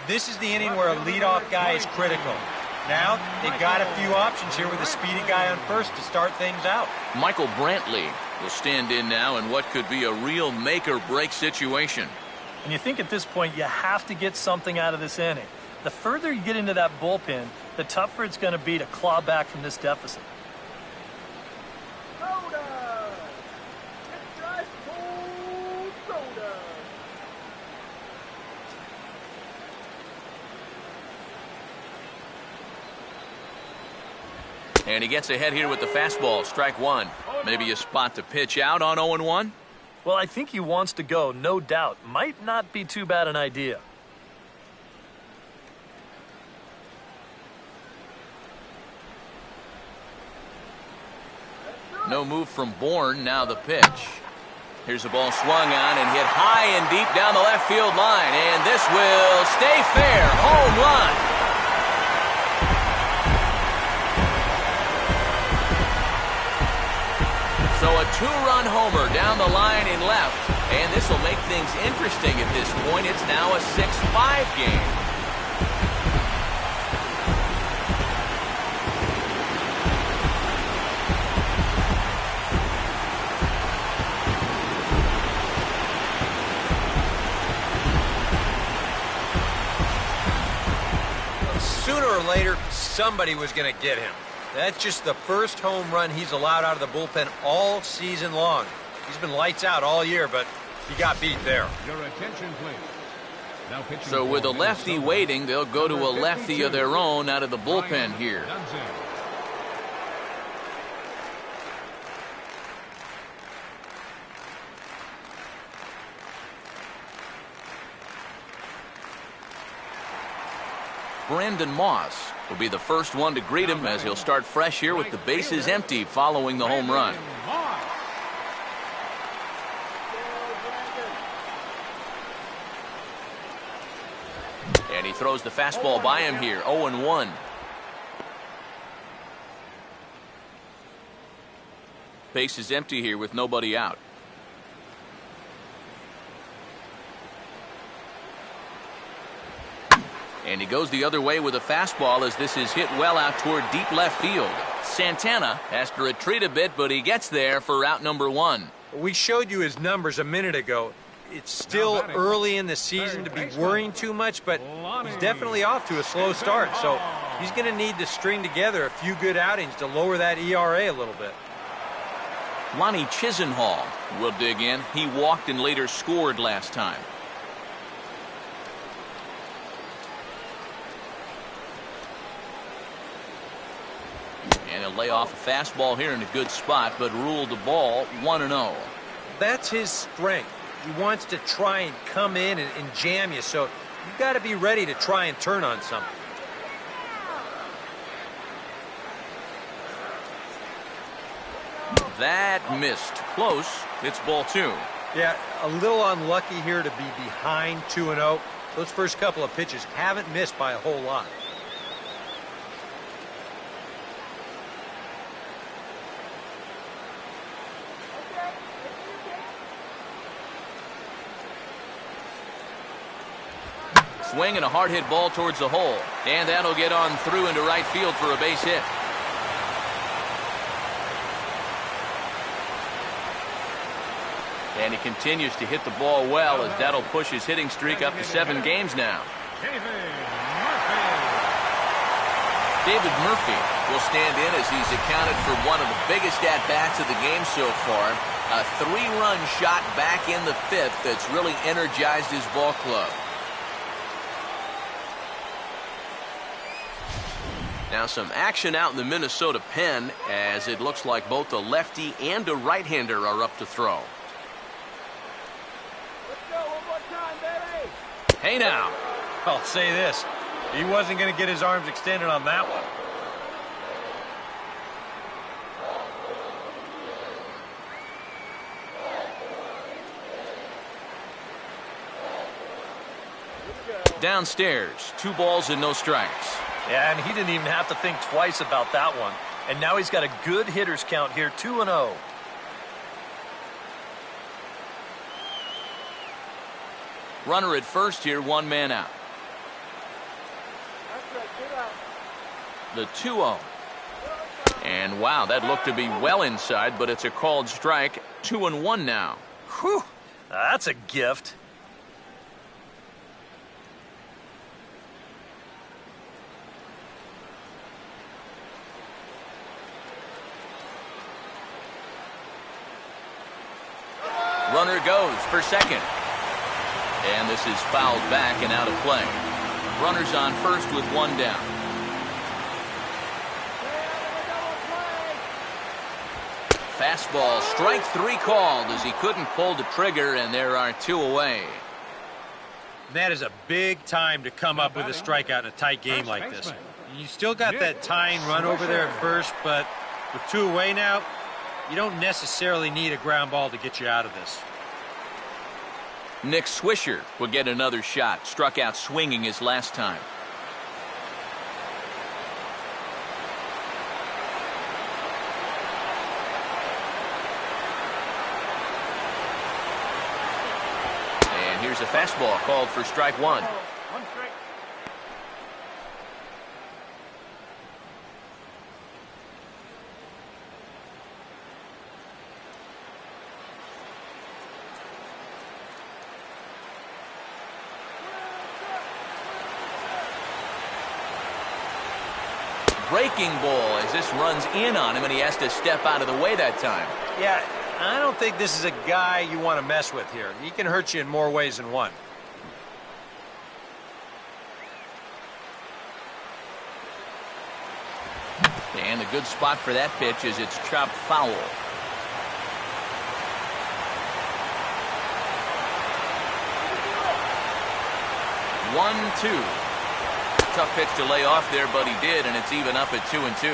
This is the inning where a leadoff guy is critical. Now they've got a few options here with a speedy guy on first to start things out. Michael Brantley will stand in now in what could be a real make-or-break situation. And you think at this point you have to get something out of this inning. The further you get into that bullpen, the tougher it's going to be to claw back from this deficit. And he gets ahead here with the fastball. Strike 1. Maybe a spot to pitch out on 0-1. Well, I think he wants to go, no doubt. Might not be too bad an idea. No move from Bourne. Now the pitch. Here's a ball swung on and hit high and deep down the left field line. And this will stay fair. Home run. So a 2-run homer down the line in left. And this will make things interesting at this point. It's now a 6-5 game. Sooner or later, somebody was going to get him. That's just the first home run he's allowed out of the bullpen all season long. He's been lights out all year, but he got beat there. Your attention, please. Now pitching So with a lefty waiting, they'll go to a lefty of their own out of the bullpen here. Brandon Moss will be the first one to greet him as he'll start fresh here with the bases empty following the home run. And he throws the fastball by him here, 0-1. Base is empty here with nobody out. And he goes the other way with a fastball as this is hit well out toward deep left field. Santana has to retreat a bit, but he gets there for out number 1. We showed you his numbers a minute ago. It's still early in the season to be worrying too much, but he's definitely off to a slow start. So he's going to need to string together a few good outings to lower that ERA a little bit. Lonnie Chisenhall will dig in. He walked and later scored last time. lay off a fastball here in a good spot, but ruled the ball 1-0. That's his strength. He wants to try and come in and jam you, so you've got to be ready to try and turn on something. That missed. Close. It's ball 2. Yeah, a little unlucky here to be behind 2-0. Those first couple of pitches haven't missed by a whole lot. Swing and a hard hit ball towards the hole. And that'll get on through into right field for a base hit. And he continues to hit the ball well, as that'll push his hitting streak up to 7 games now. David Murphy will stand in as he's accounted for one of the biggest at-bats of the game so far. A 3-run shot back in the 5th that's really energized his ball club. Now some action out in the Minnesota pen, as it looks like both a lefty and a right-hander are up to throw. Hey now. I'll say this. He wasn't going to get his arms extended on that one. Downstairs, 2 balls and no strikes. Yeah, and he didn't even have to think twice about that one. And now he's got a good hitter's count here, 2-0. Runner at first here, 1 man out. The 2-0. And wow, that looked to be well inside, but it's a called strike. 2-1 now. Whew, that's a gift. Runner goes for second. And this is fouled back and out of play. Runners on first with 1 down. Fastball, strike 3 called as he couldn't pull the trigger, and there are 2 away. That is a big time to come up with a strikeout in a tight game like this. You still got that tying run over there at first, but with 2 away now, you don't necessarily need a ground ball to get you out of this. Nick Swisher will get another shot. Struck out swinging his last time. And here's a fastball called for strike 1. Breaking ball as this runs in on him, and he has to step out of the way that time. Yeah, I don't think this is a guy you want to mess with here. He can hurt you in more ways than one. And a good spot for that pitch as it's chopped foul. One, 2. Tough pitch to lay off there, but he did, and it's even up at 2-2.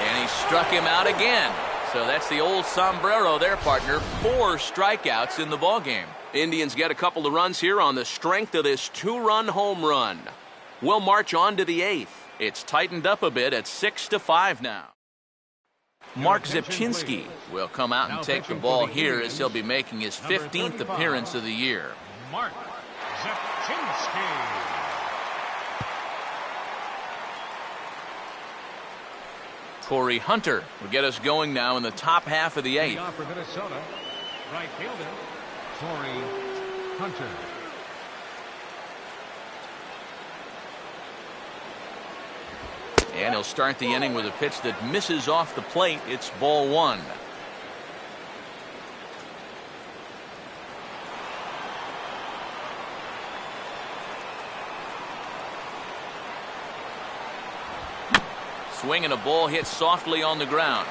And he struck him out again. So that's the old sombrero there, partner. 4 strikeouts in the ballgame. Indians get a couple of runs here on the strength of this 2-run home run. We'll march on to the 8th. It's tightened up a bit at 6-5 now. Mark Zepchinski will come out and take the ball here as he'll be making his 15th appearance of the year. Mark Zepchinski. Corey Hunter will get us going now in the top half of the 8th. For Minnesota, right fielder, Corey Hunter. And he'll start the inning with a pitch that misses off the plate. It's ball one. Swing and a ball hit softly on the ground.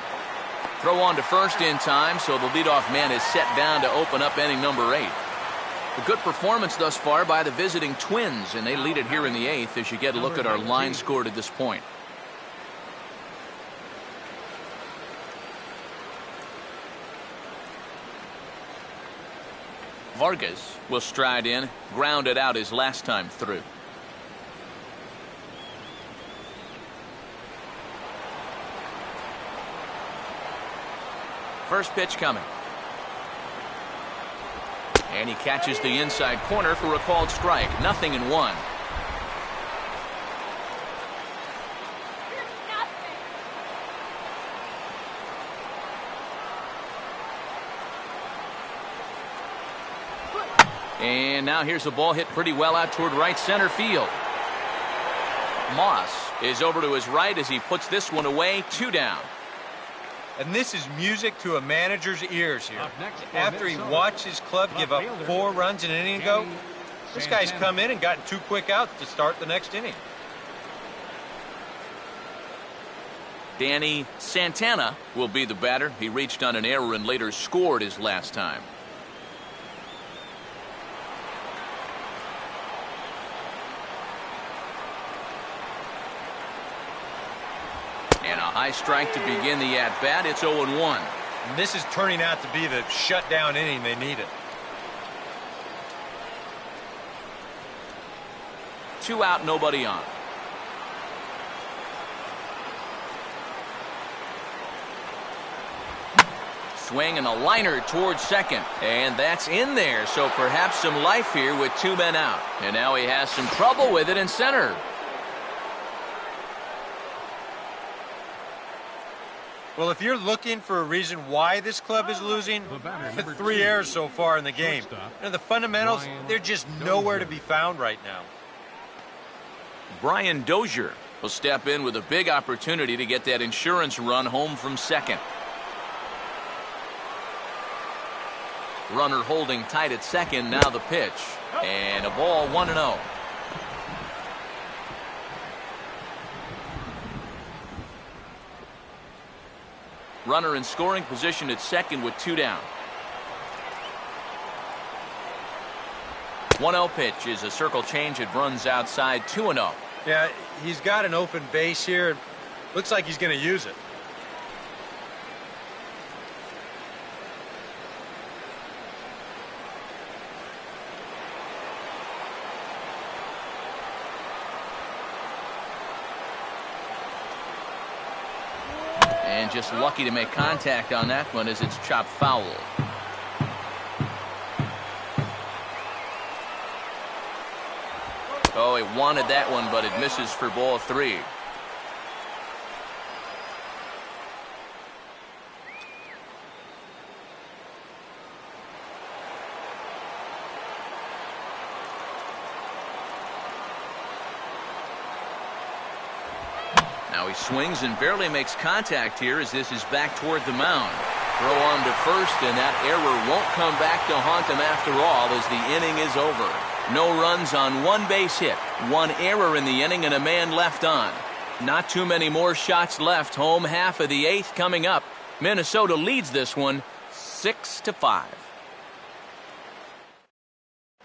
Throw on to first in time, so the leadoff man is set down to open up inning number 8. A good performance thus far by the visiting Twins, and they lead it here in the 8th as you get a look at our line scored at this point. Vargas will stride in, grounded out his last time through. First pitch coming. And he catches the inside corner for a called strike. 0-1. And now here's a ball hit pretty well out toward right center field. Moss is over to his right as he puts this one away. 2 down. And this is music to a manager's ears here. After he watched his club give up 4 runs in an inning ago, this guy's come in and gotten 2 quick outs to start the next inning. Danny Santana will be the batter. He reached on an error and later scored his last time. And a high strike to begin the at-bat. It's 0-1. And this is turning out to be the shutdown inning they needed. 2 out, nobody on. Swing and a liner towards second. And that's in there, so perhaps some life here with 2 men out. And now he has some trouble with it in center. Well, if you're looking for a reason why this club is losing, 3 errors so far in the game. And the fundamentals, they're just nowhere to be found right now. Brian Dozier will step in with a big opportunity to get that insurance run home from second. Runner holding tight at second. Now the pitch. And a ball, 1-0. Runner in scoring position at second with 2 down. 1-0 pitch is a circle change. It runs outside. 2-0. Yeah, he's got an open base here. Looks like he's going to use it. And just lucky to make contact on that one as it's chopped foul. Oh, he wanted that one, but it misses for ball 3. Now he swings and barely makes contact here as this is back toward the mound. Throw on to first, and that error won't come back to haunt him after all as the inning is over. No runs on 1 base hit, 1 error in the inning, and a man left on. Not too many more shots left. Home half of the 8th coming up. Minnesota leads this one 6-5.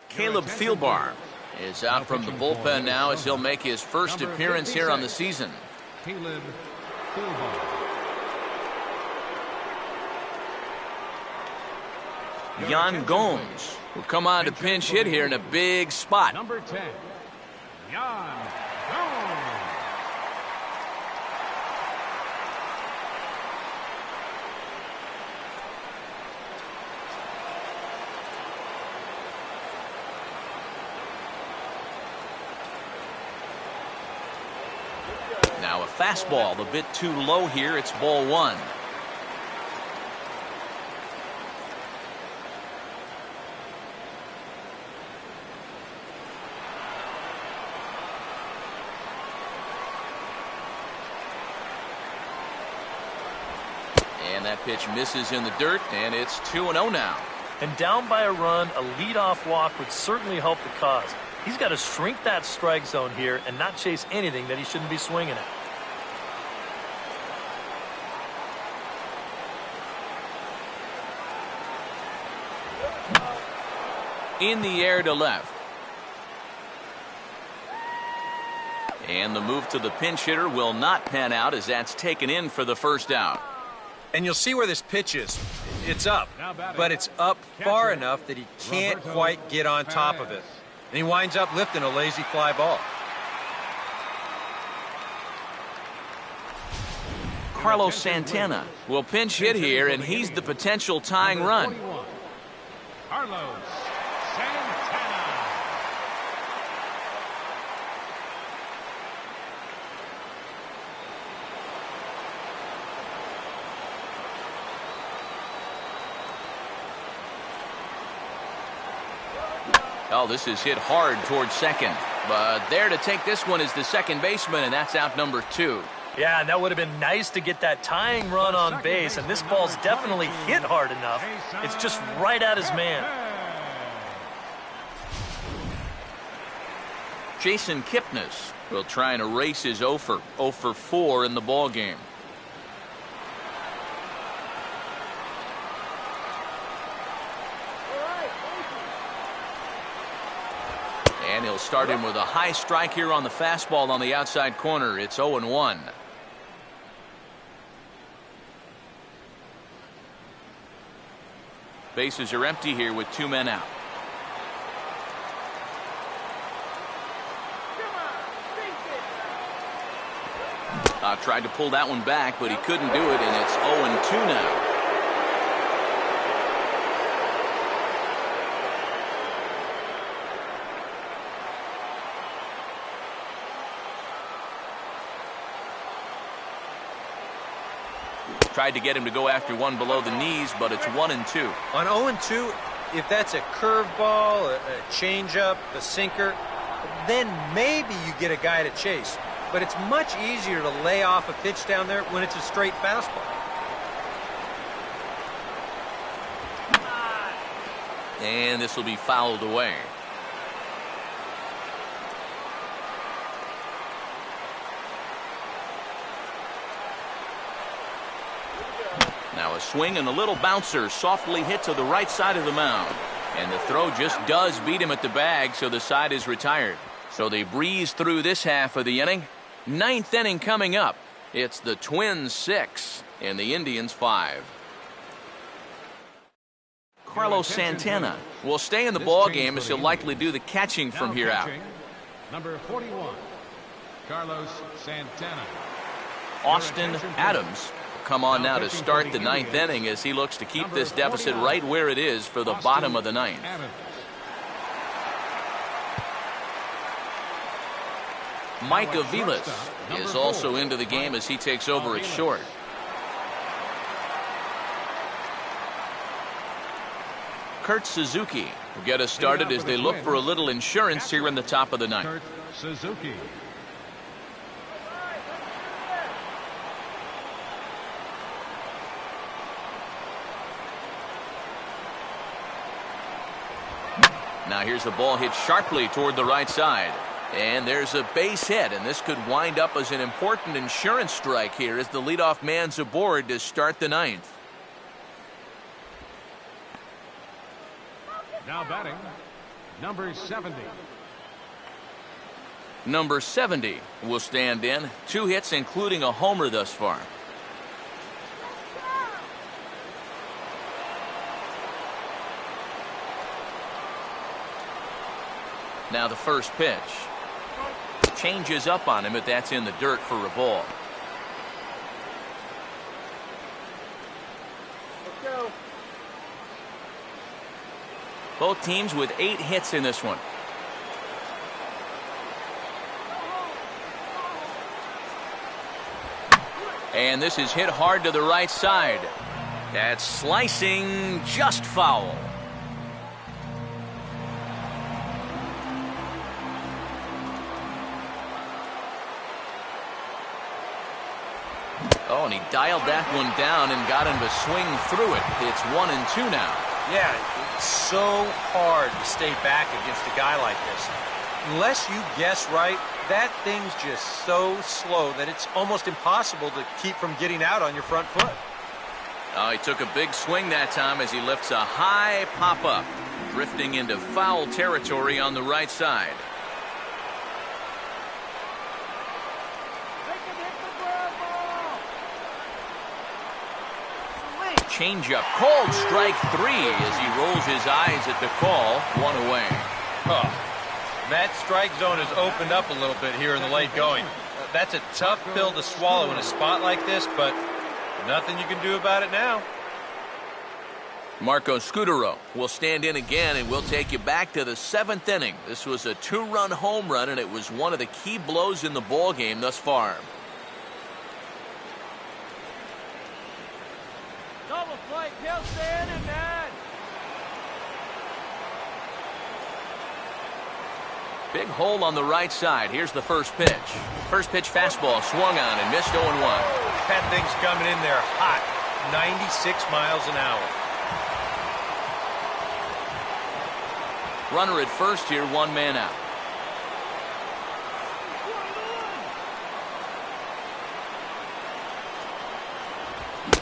Caleb Thielbar is out from the bullpen now as he'll make his first appearance here on the season. Caleb Thielbar. Yan Gomes will come on to pinch hit here in a big spot. Number 10, Yan Gomes. Now a fastball a bit too low here. It's ball 1. And that pitch misses in the dirt, and it's 2-0 now. And down by a run, a leadoff walk would certainly help the cause. He's got to shrink that strike zone here and not chase anything that he shouldn't be swinging at. In the air to left. And the move to the pinch hitter will not pan out as that's taken in for the first out. And you'll see where this pitch is. It's up, but it's up far enough that he can't quite get on top of it. And he winds up lifting a lazy fly ball. Carlos Santana will pinch hit here, and he's the potential tying run. Carlos Santana. Oh, this is hit hard towards second. But there to take this one is the second baseman, and that's out number 2. Yeah, and that would have been nice to get that tying run on base, and this ball's definitely hit hard enough. It's just right at his man. Jason Kipnis will try and erase his 0 for 4 in the ball game. And he'll start him with a high strike here on the fastball on the outside corner. It's 0-1. Bases are empty here with 2 men out. Tried to pull that one back, but he couldn't do it, and it's 0-2 now. Tried to get him to go after one below the knees, but it's 1-2. On 0-2, if that's a curveball, a changeup, a sinker, then maybe you get a guy to chase. But it's much easier to lay off a pitch down there when it's a straight fastball. And this will be fouled away. Now a swing and a little bouncer softly hit to the right side of the mound. And the throw just does beat him at the bag, so the side is retired. So they breeze through this half of the inning. 9th inning coming up. It's the Twins 6 and the Indians 5. Carlos Santana will stay in the ball game as he'll likely do the catching from here out. Number 41, Carlos Santana. Austin Adams will come on now to start the 9th inning as he looks to keep this deficit right where it is for the bottom of the 9th. Mike Aviles is also into the game as he takes over at short. Kurt Suzuki will get us started as they look for a little insurance here in the top of the 9th. Kurt Suzuki. Now here's the ball hit sharply toward the right side. And there's a base hit, and this could wind up as an important insurance strike here as the leadoff man's aboard to start the 9th. Now batting, number 70. Number 70 will stand in. 2 hits, including a homer thus far. Now the first pitch. Changes up on him, but that's in the dirt for a ball. Both teams with 8 hits in this one. And this is hit hard to the right side. That's slicing, just foul. Oh, and he dialed that one down and got him to swing through it. It's 1-2 now. Yeah, it's so hard to stay back against a guy like this. Unless you guess right, that thing's just so slow that it's almost impossible to keep from getting out on your front foot. Oh, he took a big swing that time as he lifts a high pop-up, drifting into foul territory on the right side. Changeup called strike 3 as he rolls his eyes at the call. 1 away. Oh, that strike zone has opened up a little bit here in the late going. That's a tough pill to swallow in a spot like this, but nothing you can do about it now. Marco Scutaro will stand in again, and we'll take you back to the 7th inning. This was a 2-run home run, and it was one of the key blows in the ball game thus far. Double play, he'll stay in and that. Big hole on the right side. Here's the first pitch. First pitch fastball swung on and missed 0-1. That thing's coming in there hot, 96 miles an hour. Runner at first here, 1 man out.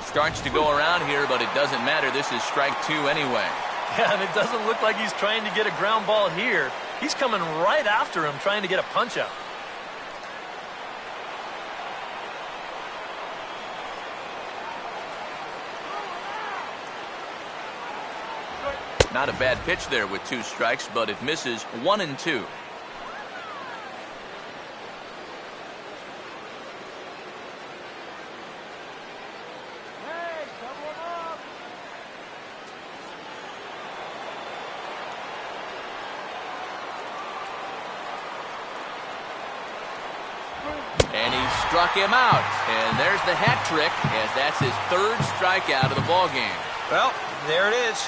Starts to go around here, but it doesn't matter. This is strike 2 anyway. Yeah, and it doesn't look like he's trying to get a ground ball here. He's coming right after him, trying to get a punch out. Not a bad pitch there with 2 strikes, but it misses 1-2. Hey, double him up. And he struck him out. And there's the hat trick, as that's his 3rd strikeout of the ball game. Well, there it is.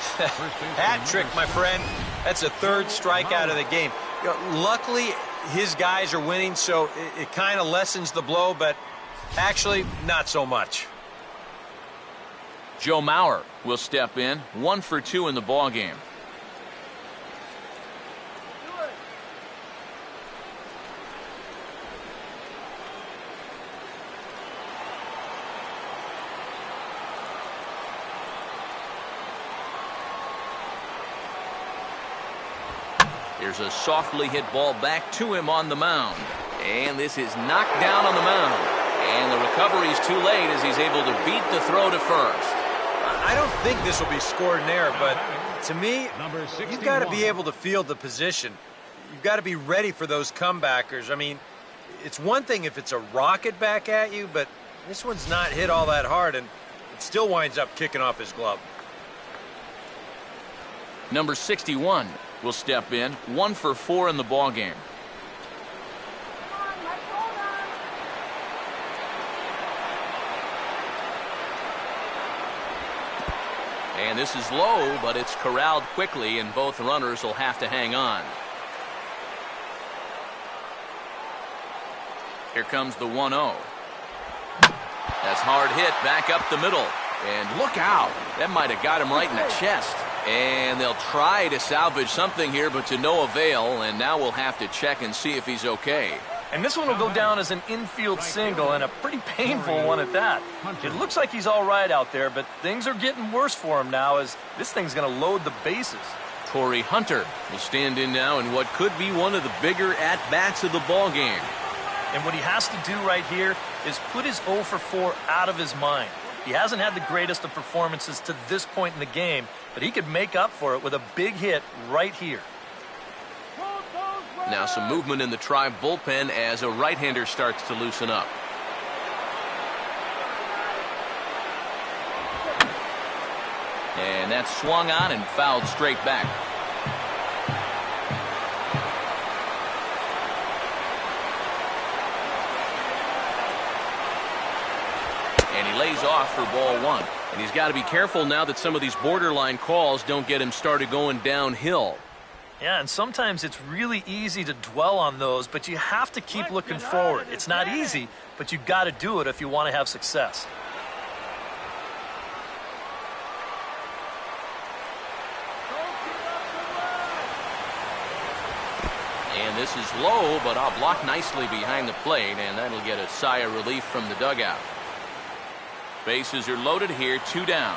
Hat trick, my friend. That's a 3rd strikeout of the game. You know, luckily, his guys are winning, so it kind of lessens the blow, but actually, not so much. Joe Mauer will step in, 1 for 2 in the ball game. Here's a softly hit ball back to him on the mound. And this is knocked down on the mound. And the recovery's too late as he's able to beat the throw to first. I don't think this will be scored in there, but to me, you've got to be able to field the position. You've got to be ready for those comebackers. I mean, it's one thing if it's a rocket back at you, but this one's not hit all that hard, and it still winds up kicking off his glove. Number 61 will step in, 1 for 4 in the ball game. And this is low, but it's corralled quickly, and both runners will have to hang on. Here comes the 1-0. That's hard hit back up the middle. And look out. That might have got him right in the chest. And they'll try to salvage something here, but to no avail. And now we'll have to check and see if he's okay. And this one will go down as an infield single, and a pretty painful one at that. It looks like he's all right out there, but things are getting worse for him now as this thing's going to load the bases. Torrey Hunter will stand in now in what could be one of the bigger at-bats of the ball game. And what he has to do right here is put his 0 for 4 out of his mind. He hasn't had the greatest of performances to this point in the game, but he could make up for it with a big hit right here. Now some movement in the Tribe bullpen as a right-hander starts to loosen up. And that's swung on and fouled straight back. And he lays off for ball 1. And he's got to be careful now that some of these borderline calls don't get him started going downhill. Yeah, and sometimes it's really easy to dwell on those, but you have to keep looking forward. It's not easy, but you got to do it if you want to have success. And this is low, but I'll block nicely behind the plate, and that'll get a sigh of relief from the dugout. Bases are loaded here, 2 down.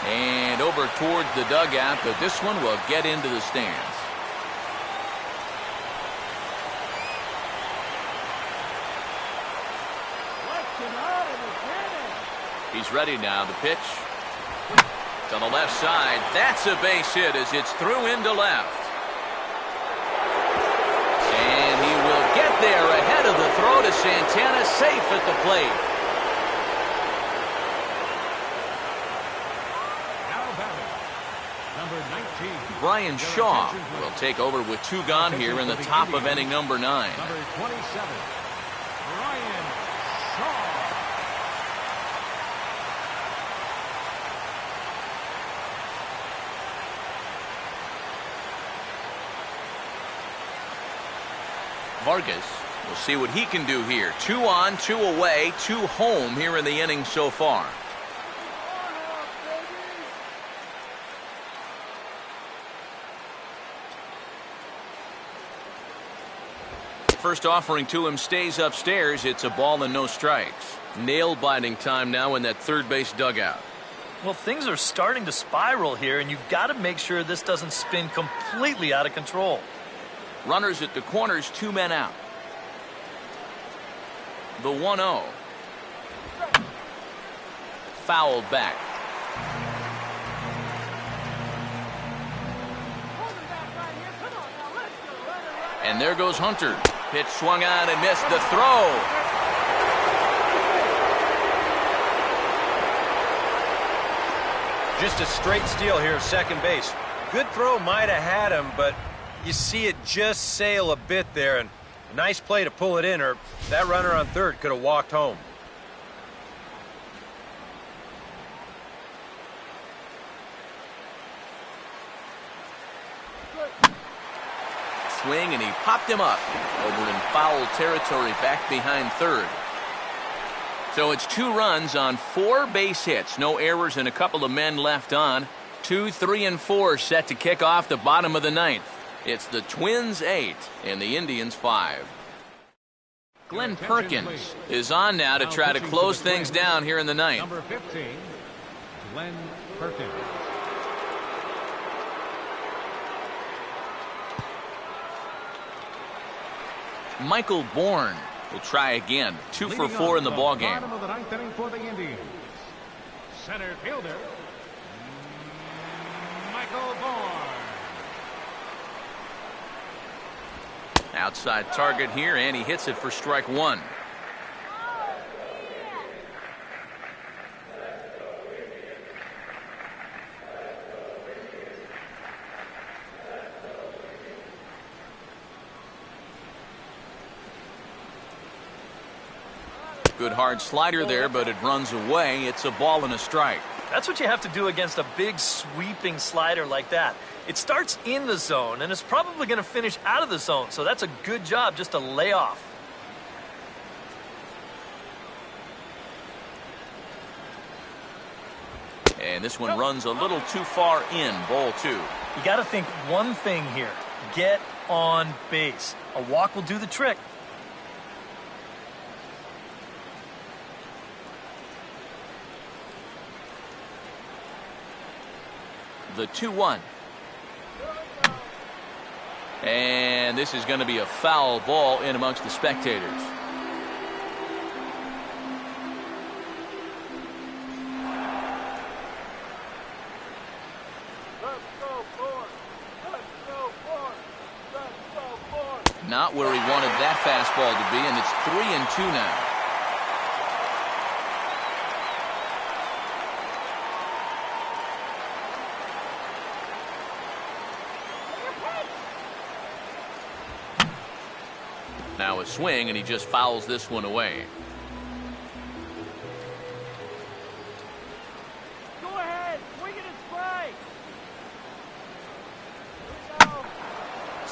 And over towards the dugout, but this one will get into the stands. He's ready now. The pitch to the left side. That's a base hit as it's through into left. And he will get there ahead of the throw to Santana, safe at the plate. Now batting, number 19. Brian Shaw will take over with 2 gone here in the top of inning number 9. Number 27, Brian Shaw. Vargas will see what he can do here. 2 on, 2 away, 2 home here in the inning so far. First offering to him stays upstairs. It's a ball and no strikes. Nail-biting time now in that third base dugout. Well, things are starting to spiral here, and you've got to make sure this doesn't spin completely out of control. Runners at the corners, 2 men out. The 1-0. Fouled back. And there goes Hunter. Pitch swung on and missed the throw. Just a straight steal here of second base. Good throw might have had him, but you see it just sail a bit there, and a nice play to pull it in, or that runner on third could have walked home. Swing, and he popped him up over in foul territory back behind third. So it's 2 runs on 4 base hits. No errors and a couple of men left on. 2, 3, and 4 set to kick off the bottom of the 9th. It's the Twins 8 and the Indians 5. Glenn Perkins is on now to try to close things down here in the 9th. Number 15, Glenn Perkins. Michael Bourne will try again. 2 for 4 in the ball game. Bottom of the 9th inning for the Indians. Center fielder, Michael Bourne. Outside target here, and he hits it for strike 1. Good hard slider there, but it runs away. It's a ball and a strike. That's what you have to do against a big sweeping slider like that. It starts in the zone, and it's probably going to finish out of the zone, so that's a good job just to lay off. And this one runs a little too far in, ball 2. You got to think one thing here. Get on base. A walk will do the trick. The 2-1. And this is going to be a foul ball in amongst the spectators. Not where he wanted that fastball to be, and it's 3-2 now. Now a swing, and he just fouls this one away.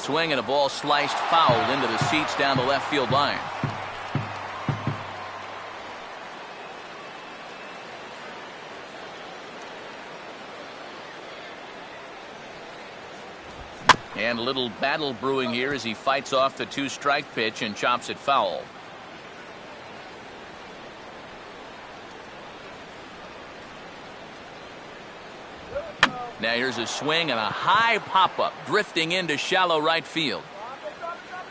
Swing and a ball sliced foul into the seats down the left field line. And a little battle brewing here as he fights off the 2-strike pitch and chops it foul. Now here's a swing and a high pop-up drifting into shallow right field.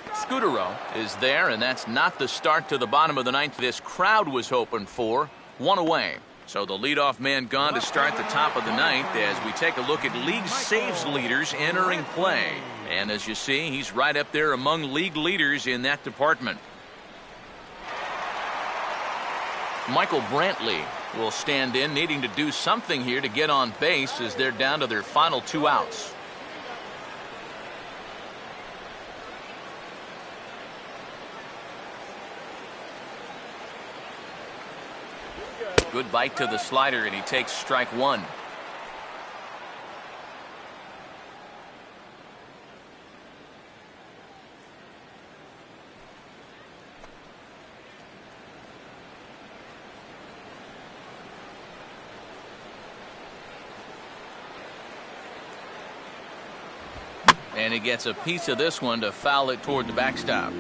Scutaro is there, and that's not the start to the bottom of the ninth this crowd was hoping for. One away. So the leadoff man gone to start the top of the ninth as we take a look at league saves leaders entering play. And as you see, he's right up there among league leaders in that department. Michael Brantley will stand in, needing to do something here to get on base as they're down to their final 2 outs. Good bite to the slider, and he takes strike 1. And he gets a piece of this one to foul it toward the backstop.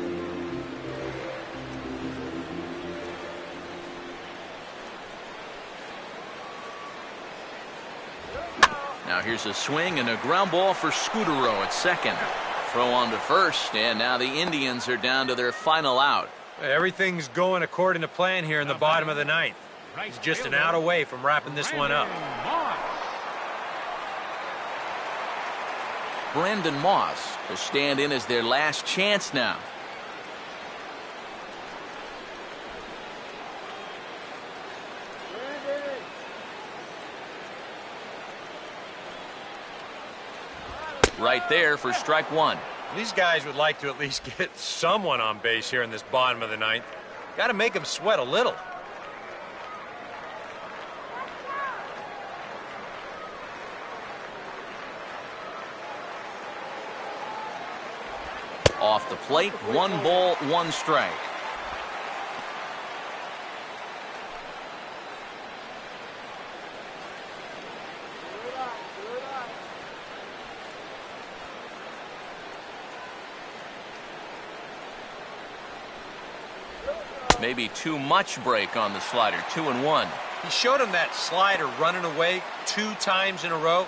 Now here's a swing and a ground ball for Scutaro at second. Throw on to first, and now the Indians are down to their final out. Everything's going according to plan here in the bottom of the ninth. He's just an out away from wrapping this one up. Brandon Moss will stand in as their last chance now. Right there for strike 1. These guys would like to at least get someone on base here in this bottom of the ninth. Got to make them sweat a little. Off the plate, 1 ball, 1 strike. Maybe too much break on the slider. 2-1. He showed him that slider running away 2 times in a row.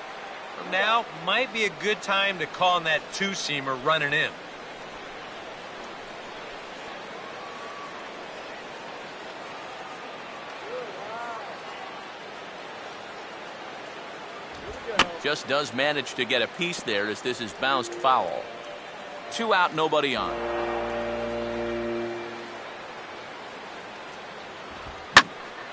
Now might be a good time to call on that 2-seamer running in. Just does manage to get a piece there as this is bounced foul. 2 out, nobody on.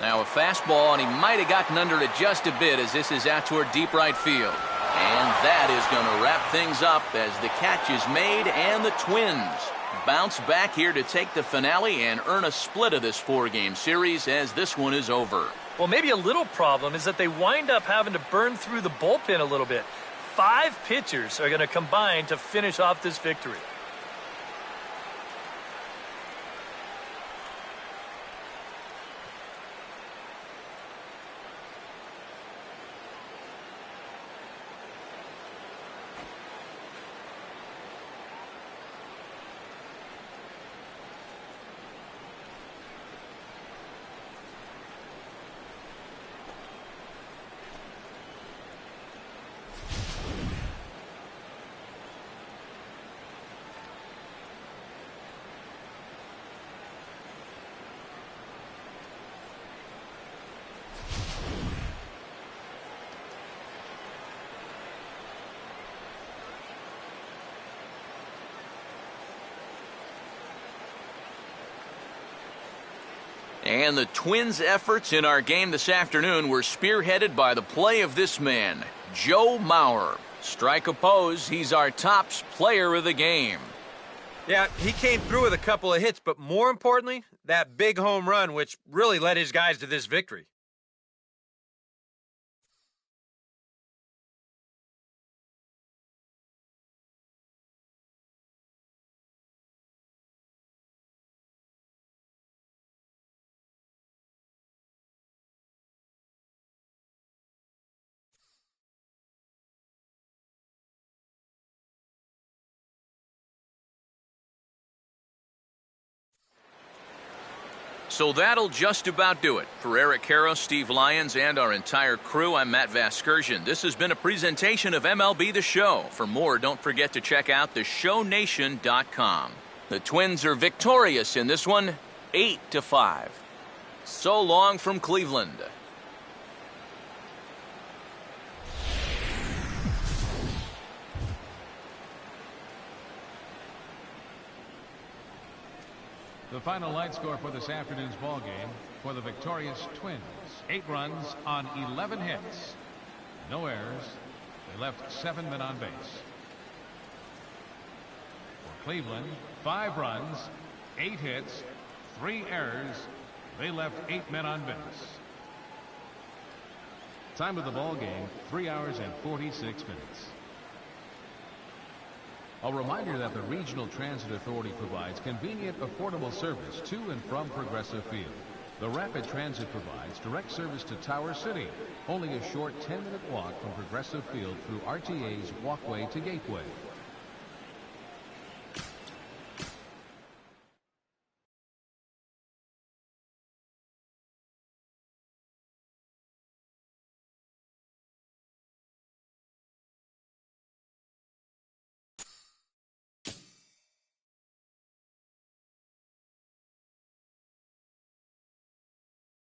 Now a fastball, and he might have gotten under it just a bit as this is out toward deep right field. And that is going to wrap things up as the catch is made, and the Twins bounce back here to take the finale and earn a split of this 4-game series as this one is over. Well, maybe a little problem is that they wind up having to burn through the bullpen a little bit. 5 pitchers are going to combine to finish off this victory. And the Twins' efforts in our game this afternoon were spearheaded by the play of this man, Joe Mauer. Strike oppose, he's our top player of the game. Yeah, he came through with a couple of hits, but more importantly, that big home run, which really led his guys to this victory. So that'll just about do it. For Eric Karros, Steve Lyons, and our entire crew, I'm Matt Vasgersian. This has been a presentation of MLB The Show. For more, don't forget to check out theshownation.com. The Twins are victorious in this one, 8-5. So long from Cleveland. The final line score for this afternoon's ball game for the victorious Twins: 8 runs on 11 hits, no errors. They left 7 men on base. For Cleveland, 5 runs, 8 hits, 3 errors. They left 8 men on base. Time of the ball game, 3 hours and 46 minutes. A reminder that the Regional Transit Authority provides convenient, affordable service to and from Progressive Field. The Rapid Transit provides direct service to Tower City, only a short 10-minute walk from Progressive Field through RTA's Walkway to Gateway.